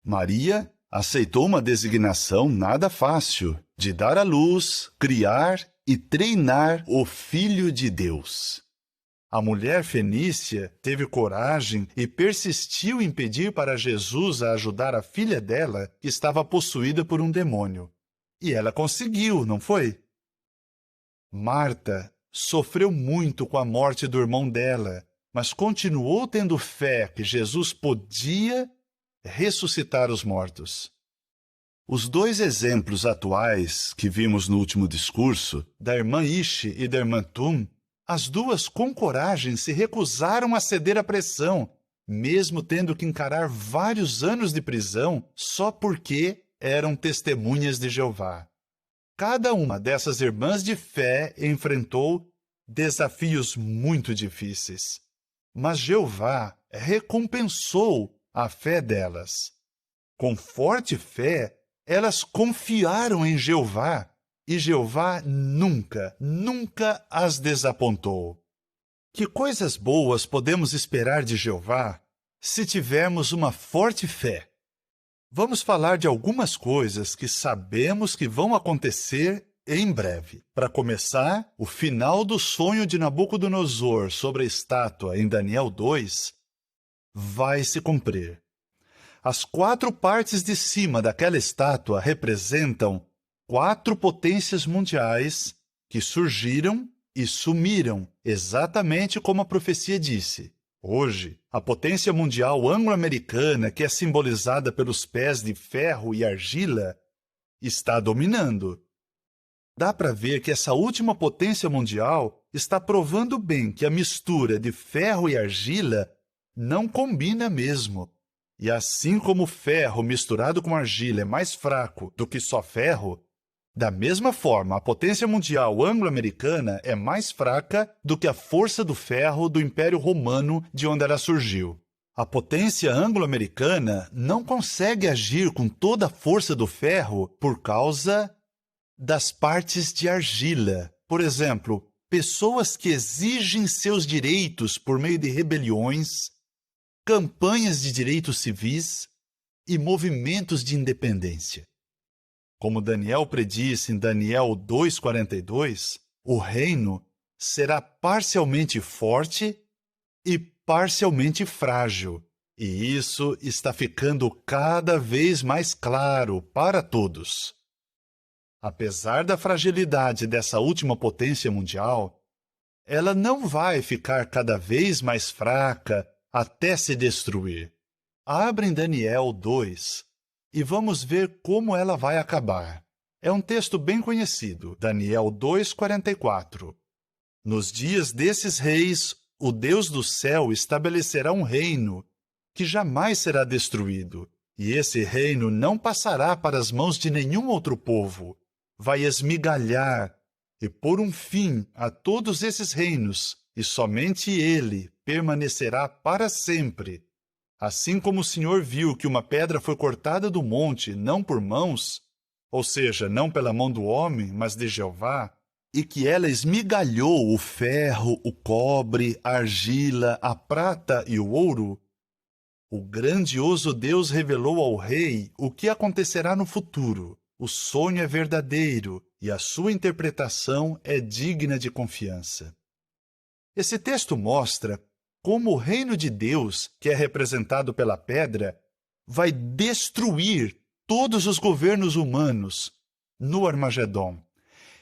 Maria aceitou uma designação nada fácil de dar à luz, criar e treinar o Filho de Deus. A mulher fenícia teve coragem e persistiu em pedir para Jesus a ajudar a filha dela, que estava possuída por um demônio. E ela conseguiu, não foi? Marta sofreu muito com a morte do irmão dela, mas continuou tendo fé que Jesus podia ressuscitar os mortos. Os dois exemplos atuais que vimos no último discurso, da irmã Ishi e da irmã Tum, as duas com coragem se recusaram a ceder à pressão, mesmo tendo que encarar vários anos de prisão só porque eram testemunhas de Jeová. cada uma dessas irmãs de fé enfrentou desafios muito difíceis. Mas Jeová recompensou a fé delas. Com forte fé, elas confiaram em Jeová, e Jeová nunca, nunca as desapontou. Que coisas boas podemos esperar de Jeová se tivermos uma forte fé? Vamos falar de algumas coisas que sabemos que vão acontecer em breve. Para começar, o final do sonho de Nabucodonosor sobre a estátua em Daniel 2 vai se cumprir. As 4 partes de cima daquela estátua representam 4 potências mundiais que surgiram e sumiram, exatamente como a profecia disse. Hoje, a potência mundial anglo-americana, que é simbolizada pelos pés de ferro e argila, está dominando. Dá para ver que essa última potência mundial está provando bem que a mistura de ferro e argila não combina mesmo. E assim como o ferro misturado com argila é mais fraco do que só ferro, da mesma forma, a potência mundial anglo-americana é mais fraca do que a força do ferro do Império Romano de onde ela surgiu. A potência anglo-americana não consegue agir com toda a força do ferro por causa das partes de argila. Por exemplo, pessoas que exigem seus direitos por meio de rebeliões, campanhas de direitos civis e movimentos de independência. Como Daniel predisse em Daniel 2,42, o reino será parcialmente forte e parcialmente frágil, e isso está ficando cada vez mais claro para todos. Apesar da fragilidade dessa última potência mundial, ela não vai ficar cada vez mais fraca até se destruir. Abra em Daniel 2 e vamos ver como ela vai acabar. É um texto bem conhecido, Daniel 2,44. Nos dias desses reis, o Deus do céu estabelecerá um reino que jamais será destruído, e esse reino não passará para as mãos de nenhum outro povo. Vai esmigalhar e pôr um fim a todos esses reinos, e somente ele permanecerá para sempre. Assim como o Senhor viu que uma pedra foi cortada do monte, não por mãos, ou seja, não pela mão do homem, mas de Jeová, e que ela esmigalhou o ferro, o cobre, a argila, a prata e o ouro, o grandioso Deus revelou ao rei o que acontecerá no futuro. O sonho é verdadeiro e a sua interpretação é digna de confiança. Esse texto mostra como o reino de Deus, que é representado pela pedra, vai destruir todos os governos humanos no Armagedon.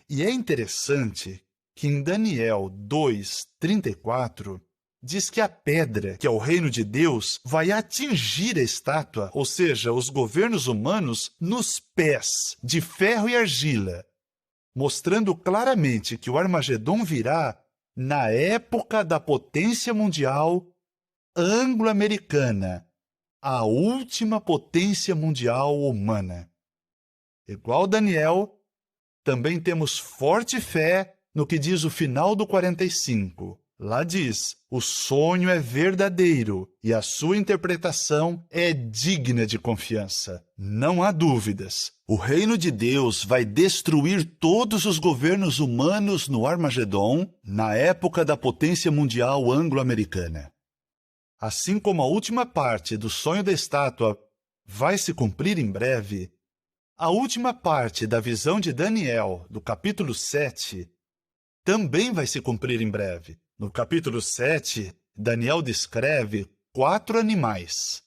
E é interessante que em Daniel 2,34 diz que a pedra, que é o reino de Deus, vai atingir a estátua, ou seja, os governos humanos, nos pés, de ferro e argila, mostrando claramente que o Armagedon virá na época da potência mundial anglo-americana, a última potência mundial humana. Igual Daniel, também temos forte fé no que diz o final do 45. Lá diz, o sonho é verdadeiro e a sua interpretação é digna de confiança. Não há dúvidas. O reino de Deus vai destruir todos os governos humanos no Armagedon, na época da potência mundial anglo-americana. Assim como a última parte do sonho da estátua vai se cumprir em breve, a última parte da visão de Daniel, do capítulo 7, também vai se cumprir em breve. No capítulo 7, Daniel descreve 4 animais,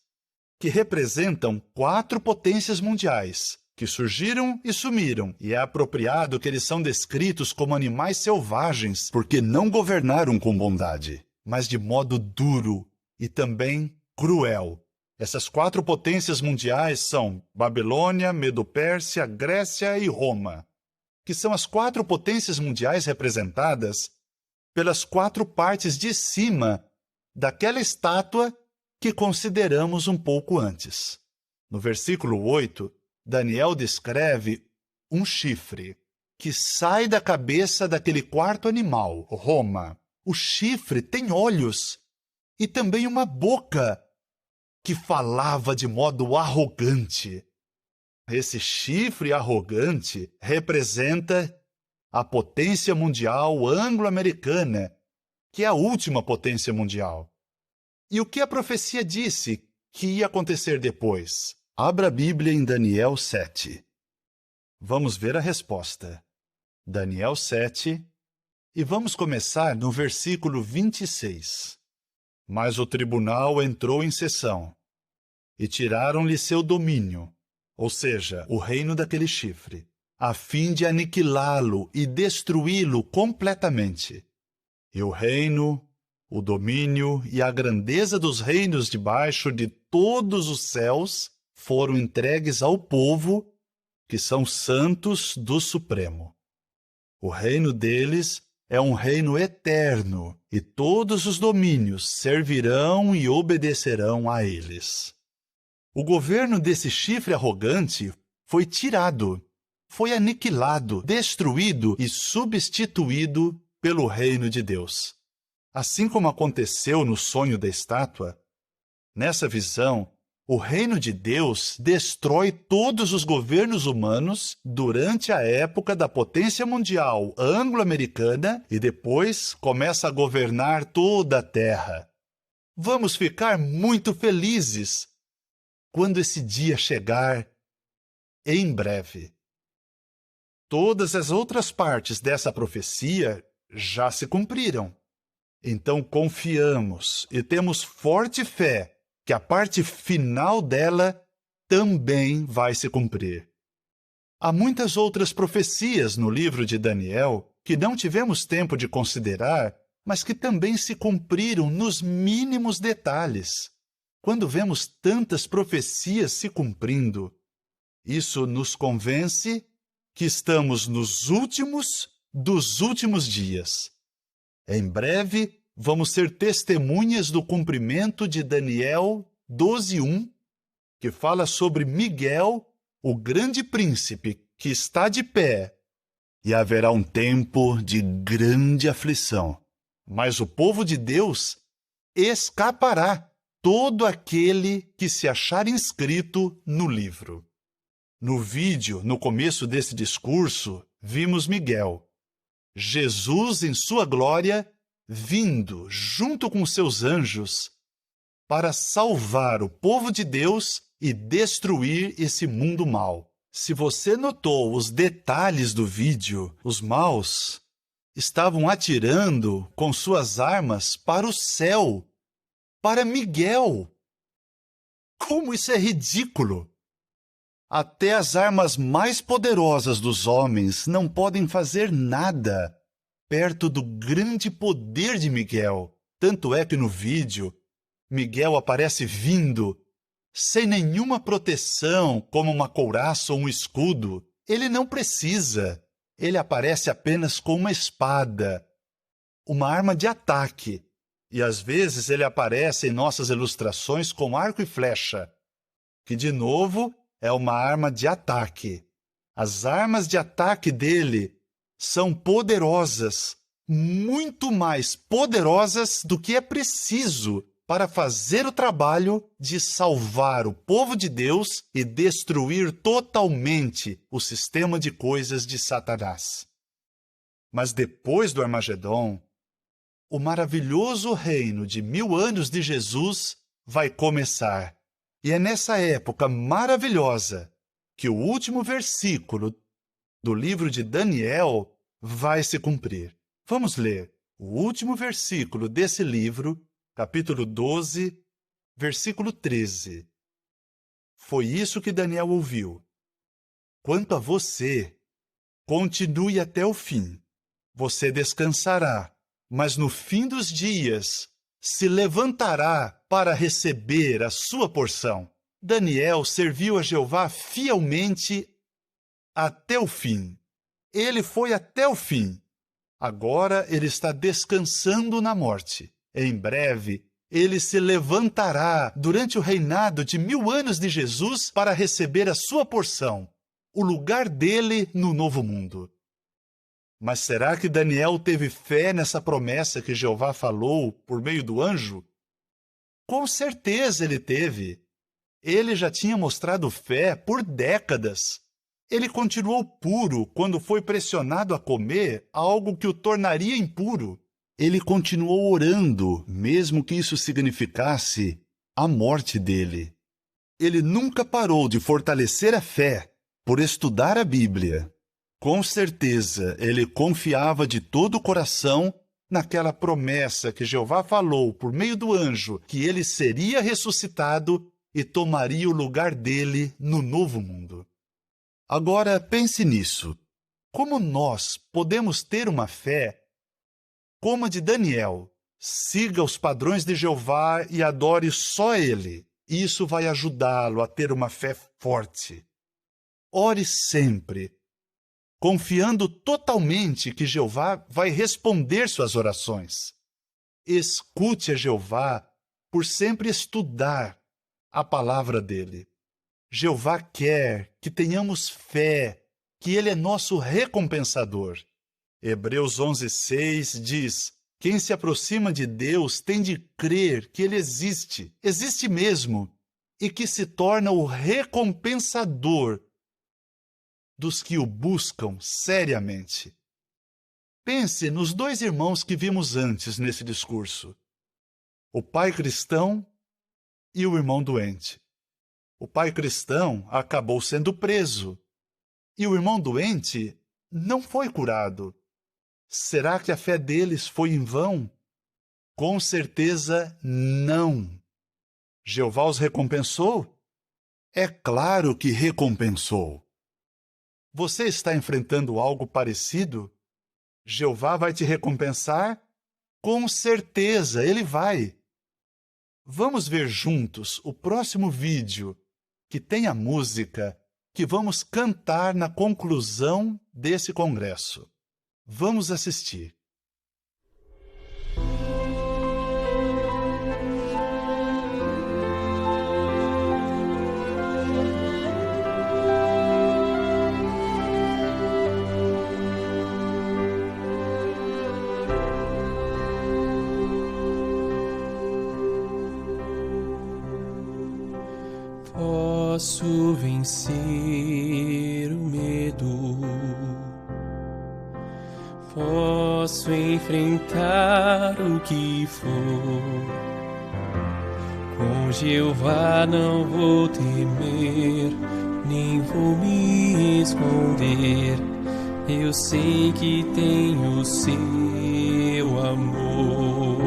que representam 4 potências mundiais, que surgiram e sumiram, e é apropriado que eles são descritos como animais selvagens, porque não governaram com bondade, mas de modo duro e também cruel. Essas 4 potências mundiais são Babilônia, Medo-Pérsia, Grécia e Roma, que são as 4 potências mundiais representadas pelas 4 partes de cima daquela estátua que consideramos um pouco antes. No versículo 8, Daniel descreve um chifre. que sai da cabeça daquele quarto animal, Roma. O chifre tem olhos e também uma boca que falava de modo arrogante. Esse chifre arrogante representa a potência mundial anglo-americana, que é a última potência mundial. E o que a profecia disse que ia acontecer depois? Abra a Bíblia em Daniel 7. Vamos ver a resposta. Daniel 7, e vamos começar no versículo 26. Mas o tribunal entrou em sessão, e tiraram-lhe seu domínio, ou seja, o reino daquele chifre, a fim de aniquilá-lo e destruí-lo completamente. E o reino, o domínio e a grandeza dos reinos debaixo de todos os céus foram entregues ao povo, que são santos do Supremo. O reino deles é um reino eterno, e todos os domínios servirão e obedecerão a eles. O governo desse chifre arrogante foi tirado, foi aniquilado, destruído e substituído pelo reino de Deus. Assim como aconteceu no sonho da estátua, nessa visão, o reino de Deus destrói todos os governos humanos durante a época da potência mundial anglo-americana e depois começa a governar toda a terra. Vamos ficar muito felizes quando esse dia chegar em breve. Todas as outras partes dessa profecia já se cumpriram. Então confiamos e temos forte fé que a parte final dela também vai se cumprir. Há muitas outras profecias no livro de Daniel que não tivemos tempo de considerar, mas que também se cumpriram nos mínimos detalhes. Quando vemos tantas profecias se cumprindo, isso nos convence que estamos nos últimos dos últimos dias. Em breve, vamos ser testemunhas do cumprimento de Daniel 12:1, que fala sobre Miguel, o grande príncipe que está de pé, e haverá um tempo de grande aflição. Mas o povo de Deus escapará, todo aquele que se achar inscrito no livro. No vídeo, no começo desse discurso, vimos Miguel, Jesus em sua glória, vindo junto com seus anjos para salvar o povo de Deus e destruir esse mundo mau. Se você notou os detalhes do vídeo, os maus estavam atirando com suas armas para o céu, para Miguel. Como isso é ridículo! Até as armas mais poderosas dos homens não podem fazer nada perto do grande poder de Miguel. Tanto é que no vídeo, Miguel aparece vindo sem nenhuma proteção, como uma couraça ou um escudo. Ele não precisa. Ele aparece apenas com uma espada, uma arma de ataque. E às vezes ele aparece em nossas ilustrações com arco e flecha, que de novo é uma arma de ataque. As armas de ataque dele são poderosas, muito mais poderosas do que é preciso para fazer o trabalho de salvar o povo de Deus e destruir totalmente o sistema de coisas de Satanás. Mas depois do Armagedon, o maravilhoso reino de 1000 anos de Jesus vai começar. E é nessa época maravilhosa que o último versículo do livro de Daniel vai se cumprir. Vamos ler o último versículo desse livro, capítulo 12, versículo 13. Foi isso que Daniel ouviu. Quanto a você, continue até o fim. Você descansará, mas no fim dos dias se levantará para receber a sua porção. Daniel serviu a Jeová fielmente até o fim. Ele foi até o fim. Agora ele está descansando na morte. Em breve, ele se levantará durante o reinado de 1000 anos de Jesus para receber a sua porção, o lugar dele no novo mundo. Mas será que Daniel teve fé nessa promessa que Jeová falou por meio do anjo? Com certeza ele teve. Ele já tinha mostrado fé por décadas. Ele continuou puro quando foi pressionado a comer algo que o tornaria impuro. Ele continuou orando, mesmo que isso significasse a morte dele. Ele nunca parou de fortalecer a fé por estudar a Bíblia. Com certeza, ele confiava de todo o coração naquela promessa que Jeová falou por meio do anjo, que ele seria ressuscitado e tomaria o lugar dele no novo mundo. Agora, pense nisso. Como nós podemos ter uma fé como a de Daniel? Siga os padrões de Jeová e adore só Ele. Isso vai ajudá-lo a ter uma fé forte. Ore sempre, confiando totalmente que Jeová vai responder suas orações. Escute a Jeová por sempre estudar a palavra dele. Jeová quer que tenhamos fé, que ele é nosso recompensador. Hebreus 11:6 diz: quem se aproxima de Deus tem de crer que ele existe mesmo, e que se torna o recompensador dos que o buscam seriamente. Pense nos dois irmãos que vimos antes nesse discurso: o pai cristão e o irmão doente. O pai cristão acabou sendo preso e o irmão doente não foi curado. Será que a fé deles foi em vão? Com certeza não. Jeová os recompensou? É claro que recompensou. Você está enfrentando algo parecido? Jeová vai te recompensar? Com certeza, ele vai. Vamos ver juntos o próximo vídeo, que tem a música que vamos cantar na conclusão desse congresso. Vamos assistir.
Posso vencer o medo, posso enfrentar o que for. Com Jeová não vou temer, nem vou me esconder. Eu sei que tenho seu amor.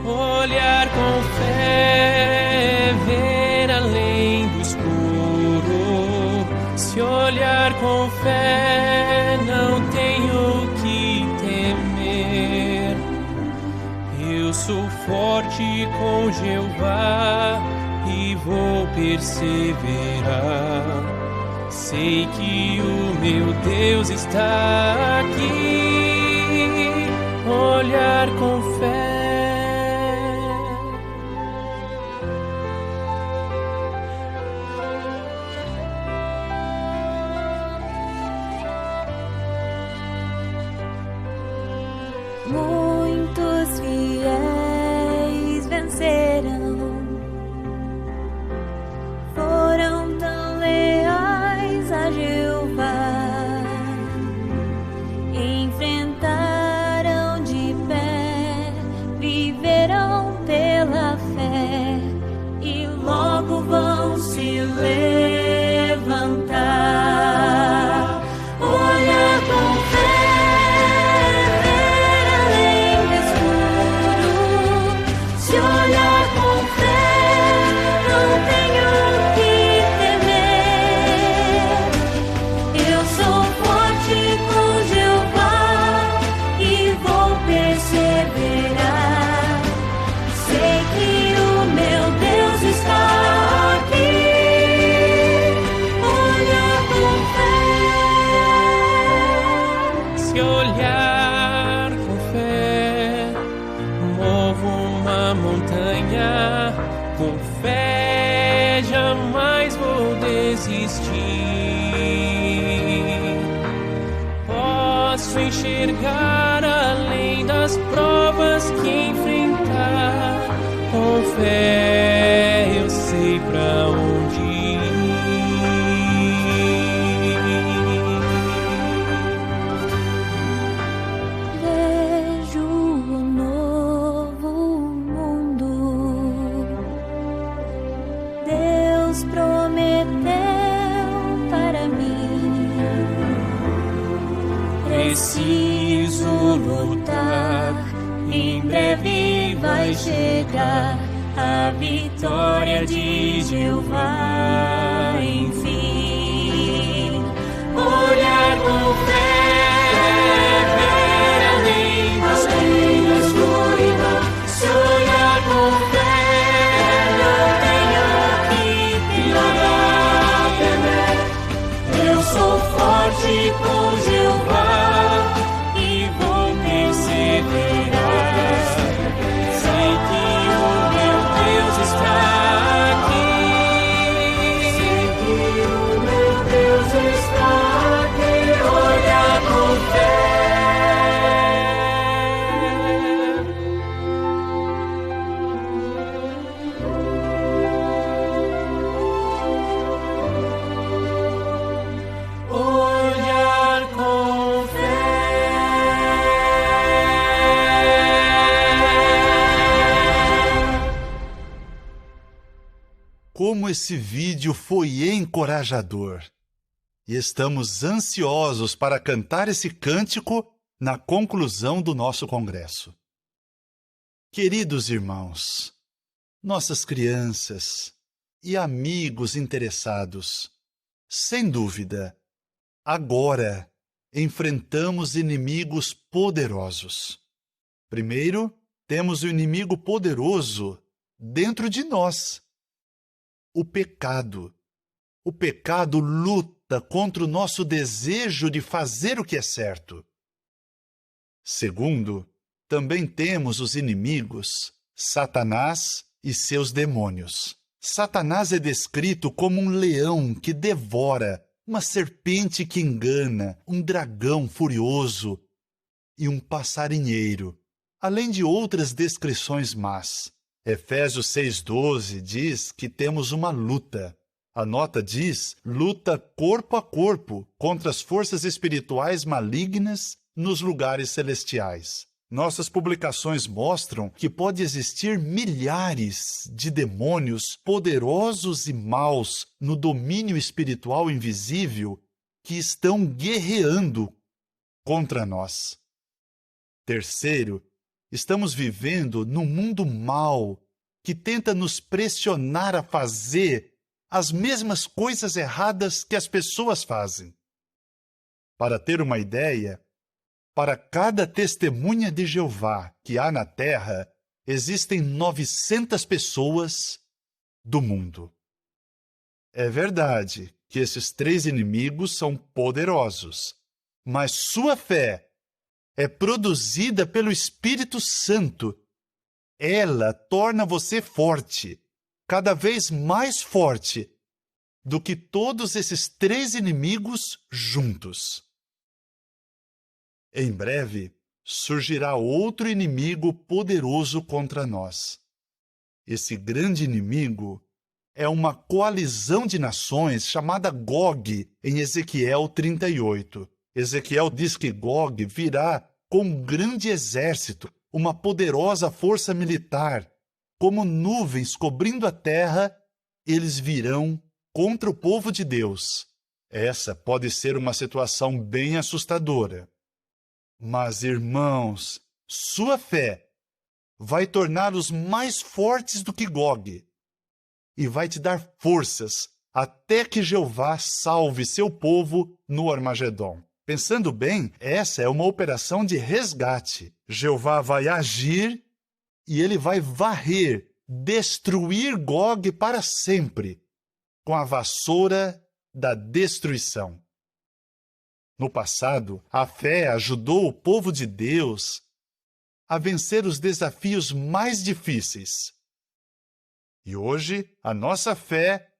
Olhar com fé, ver além do escuro. Se olhar com fé, não tenho que temer. Eu sou forte com Jeová e vou perseverar. Sei que o meu Deus está aqui. Olhar com fé.
Muitos fiéis vencerão, foram tão leais a Jeová, enfrentaram de pé, viverão pela fé e logo vão se levantar. Olhar com fé, ver além
enxergar além das provas que enfrentar. Com fé eu sei pra onde ir.
Vejo um novo mundo. Deus prometeu para mim. Preciso lutar, em breve vai chegar a vitória de Jeová, enfim. Olhar com fé, ver além da escuridão. Se olhar com fé, não tenho que temer. Eu sou forte com Jeová e vou perseverar. Sei que o meu Deus está aqui. Sei que o meu Deus está aqui. Olhar com fé. Olhar com
Como esse vídeo foi encorajador! E estamos ansiosos para cantar esse cântico na conclusão do nosso congresso. Queridos irmãos, nossas crianças e amigos interessados, sem dúvida, agora enfrentamos inimigos poderosos. Primeiro, temos o inimigo poderoso dentro de nós, o pecado. O pecado luta contra o nosso desejo de fazer o que é certo. Segundo, também temos os inimigos, Satanás e seus demônios. Satanás é descrito como um leão que devora, uma serpente que engana, um dragão furioso e um passarinheiro, além de outras descrições más. Efésios 6,12 diz que temos uma luta. A nota diz, luta corpo a corpo contra as forças espirituais malignas nos lugares celestiais. Nossas publicações mostram que pode existir milhares de demônios poderosos e maus no domínio espiritual invisível que estão guerreando contra nós. Terceiro, estamos vivendo num mundo mau que tenta nos pressionar a fazer as mesmas coisas erradas que as pessoas fazem. Para ter uma ideia, para cada testemunha de Jeová que há na terra, existem 900 pessoas do mundo. É verdade que esses 3 inimigos são poderosos, mas sua fé é produzida pelo Espírito Santo. Ela torna você forte, cada vez mais forte, do que todos esses 3 inimigos juntos. Em breve, surgirá outro inimigo poderoso contra nós. Esse grande inimigo é uma coalizão de nações chamada Gog, em Ezequiel 38. Ezequiel diz que Gog virá com um grande exército, uma poderosa força militar. Como nuvens cobrindo a terra, eles virão contra o povo de Deus. Essa pode ser uma situação bem assustadora. Mas, irmãos, sua fé vai torná-los mais fortes do que Gog e vai te dar forças até que Jeová salve seu povo no Armagedom. Pensando bem, essa é uma operação de resgate. Jeová vai agir e ele vai varrer, destruir Gog para sempre, com a vassoura da destruição. No passado, a fé ajudou o povo de Deus a vencer os desafios mais difíceis. E hoje, a nossa fé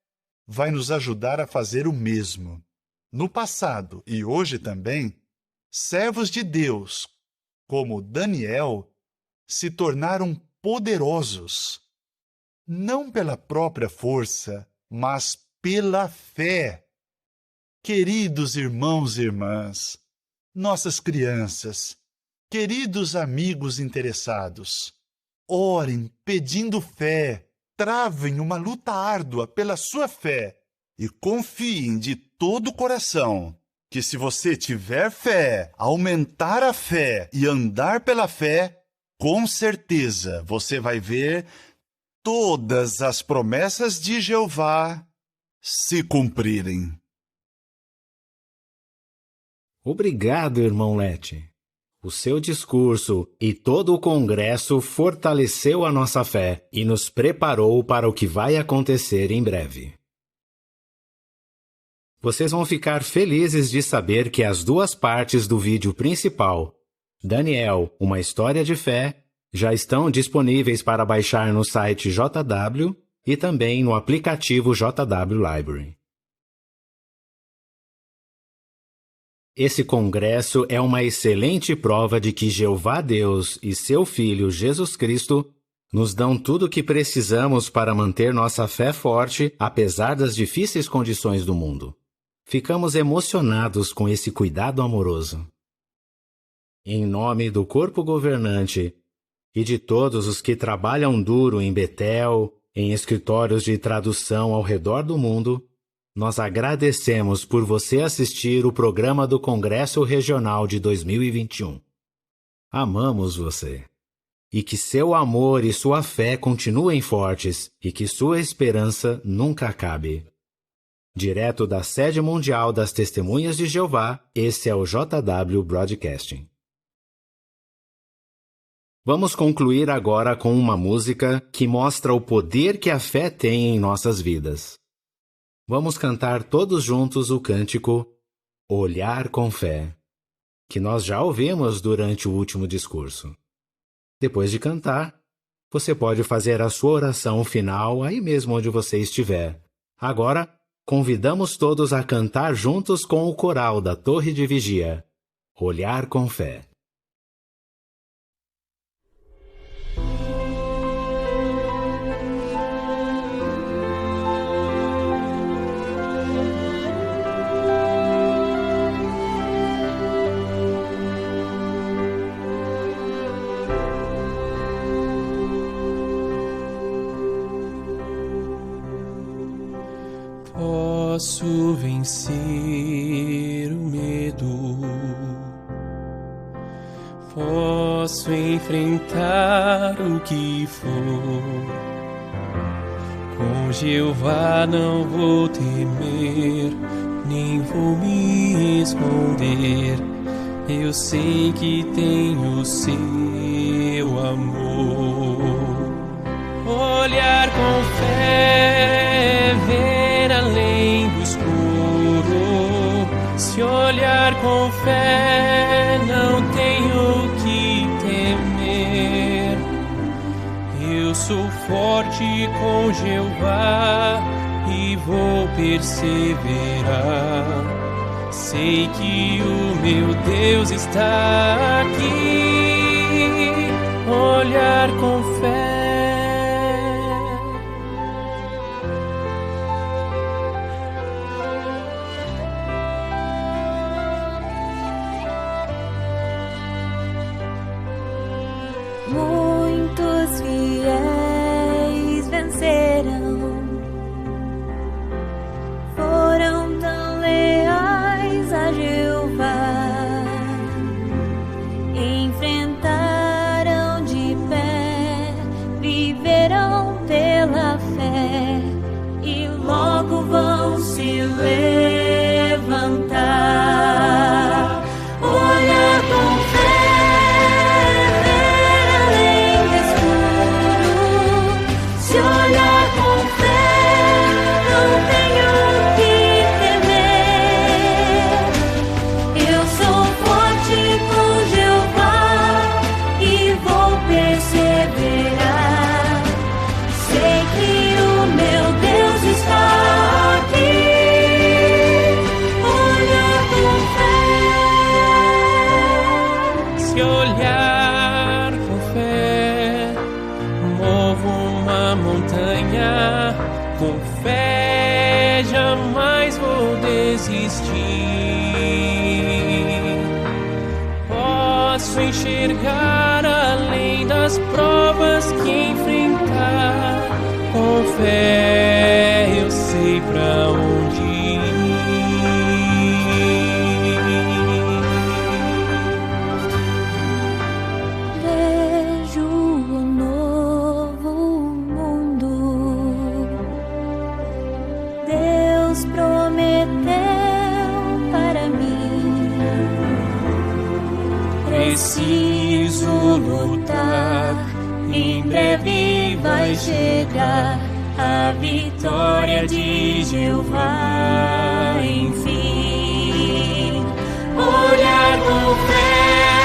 vai nos ajudar a fazer o mesmo. No passado e hoje também, servos de Deus, como Daniel, se tornaram poderosos, não pela própria força, mas pela fé. Queridos irmãos e irmãs, nossas crianças, queridos amigos interessados, orem pedindo fé, travem uma luta árdua pela sua fé e confiem de todo o coração que, se você tiver fé, aumentar a fé e andar pela fé, com certeza você vai ver todas as promessas de Jeová se cumprirem.
Obrigado, irmão Lete. O seu discurso e todo o congresso fortaleceu a nossa fé e nos preparou para o que vai acontecer em breve. Vocês vão ficar felizes de saber que as duas partes do vídeo principal, Daniel, uma história de fé, já estão disponíveis para baixar no site JW e também no aplicativo JW Library. Esse congresso é uma excelente prova de que Jeová Deus e seu Filho Jesus Cristo nos dão tudo o que precisamos para manter nossa fé forte, apesar das difíceis condições do mundo. Ficamos emocionados com esse cuidado amoroso. Em nome do corpo governante e de todos os que trabalham duro em Betel, em escritórios de tradução ao redor do mundo, nós agradecemos por você assistir o programa do Congresso Regional de 2021. Amamos você. E que seu amor e sua fé continuem fortes e que sua esperança nunca acabe. Direto da Sede Mundial das Testemunhas de Jeová, esse é o JW Broadcasting. Vamos concluir agora com uma música que mostra o poder que a fé tem em nossas vidas. Vamos cantar todos juntos o cântico Olhar com Fé, que nós já ouvimos durante o último discurso. Depois de cantar, você pode fazer a sua oração final aí mesmo onde você estiver. Agora, convidamos todos a cantar juntos com o coral da Torre de Vigia, Olhar com Fé.
Posso vencer o medo, posso enfrentar o que for. Com Jeová não vou temer, nem vou me esconder. Eu sei que tenho seu amor. Olhar com fé, ver além do escuro. Se olhar com fé, não tenho que temer. Eu sou forte com Jeová e vou perseverar. Sei que o meu Deus está aqui. Olhar com fé.
Muitos fiéis vencerão, foram tão leais a Jeová, enfrentaram de pé
Se olhar com fé, movo uma montanha. Com fé jamais vou desistir. Posso enxergar além das provas que enfrentar. Com fé eu sei pra onde ir.
Vejo um novo mundo. Deus prometeu para mim. Preciso lutar. Em breve vai chegar a vitória de Jeová, enfim. Olhar com fé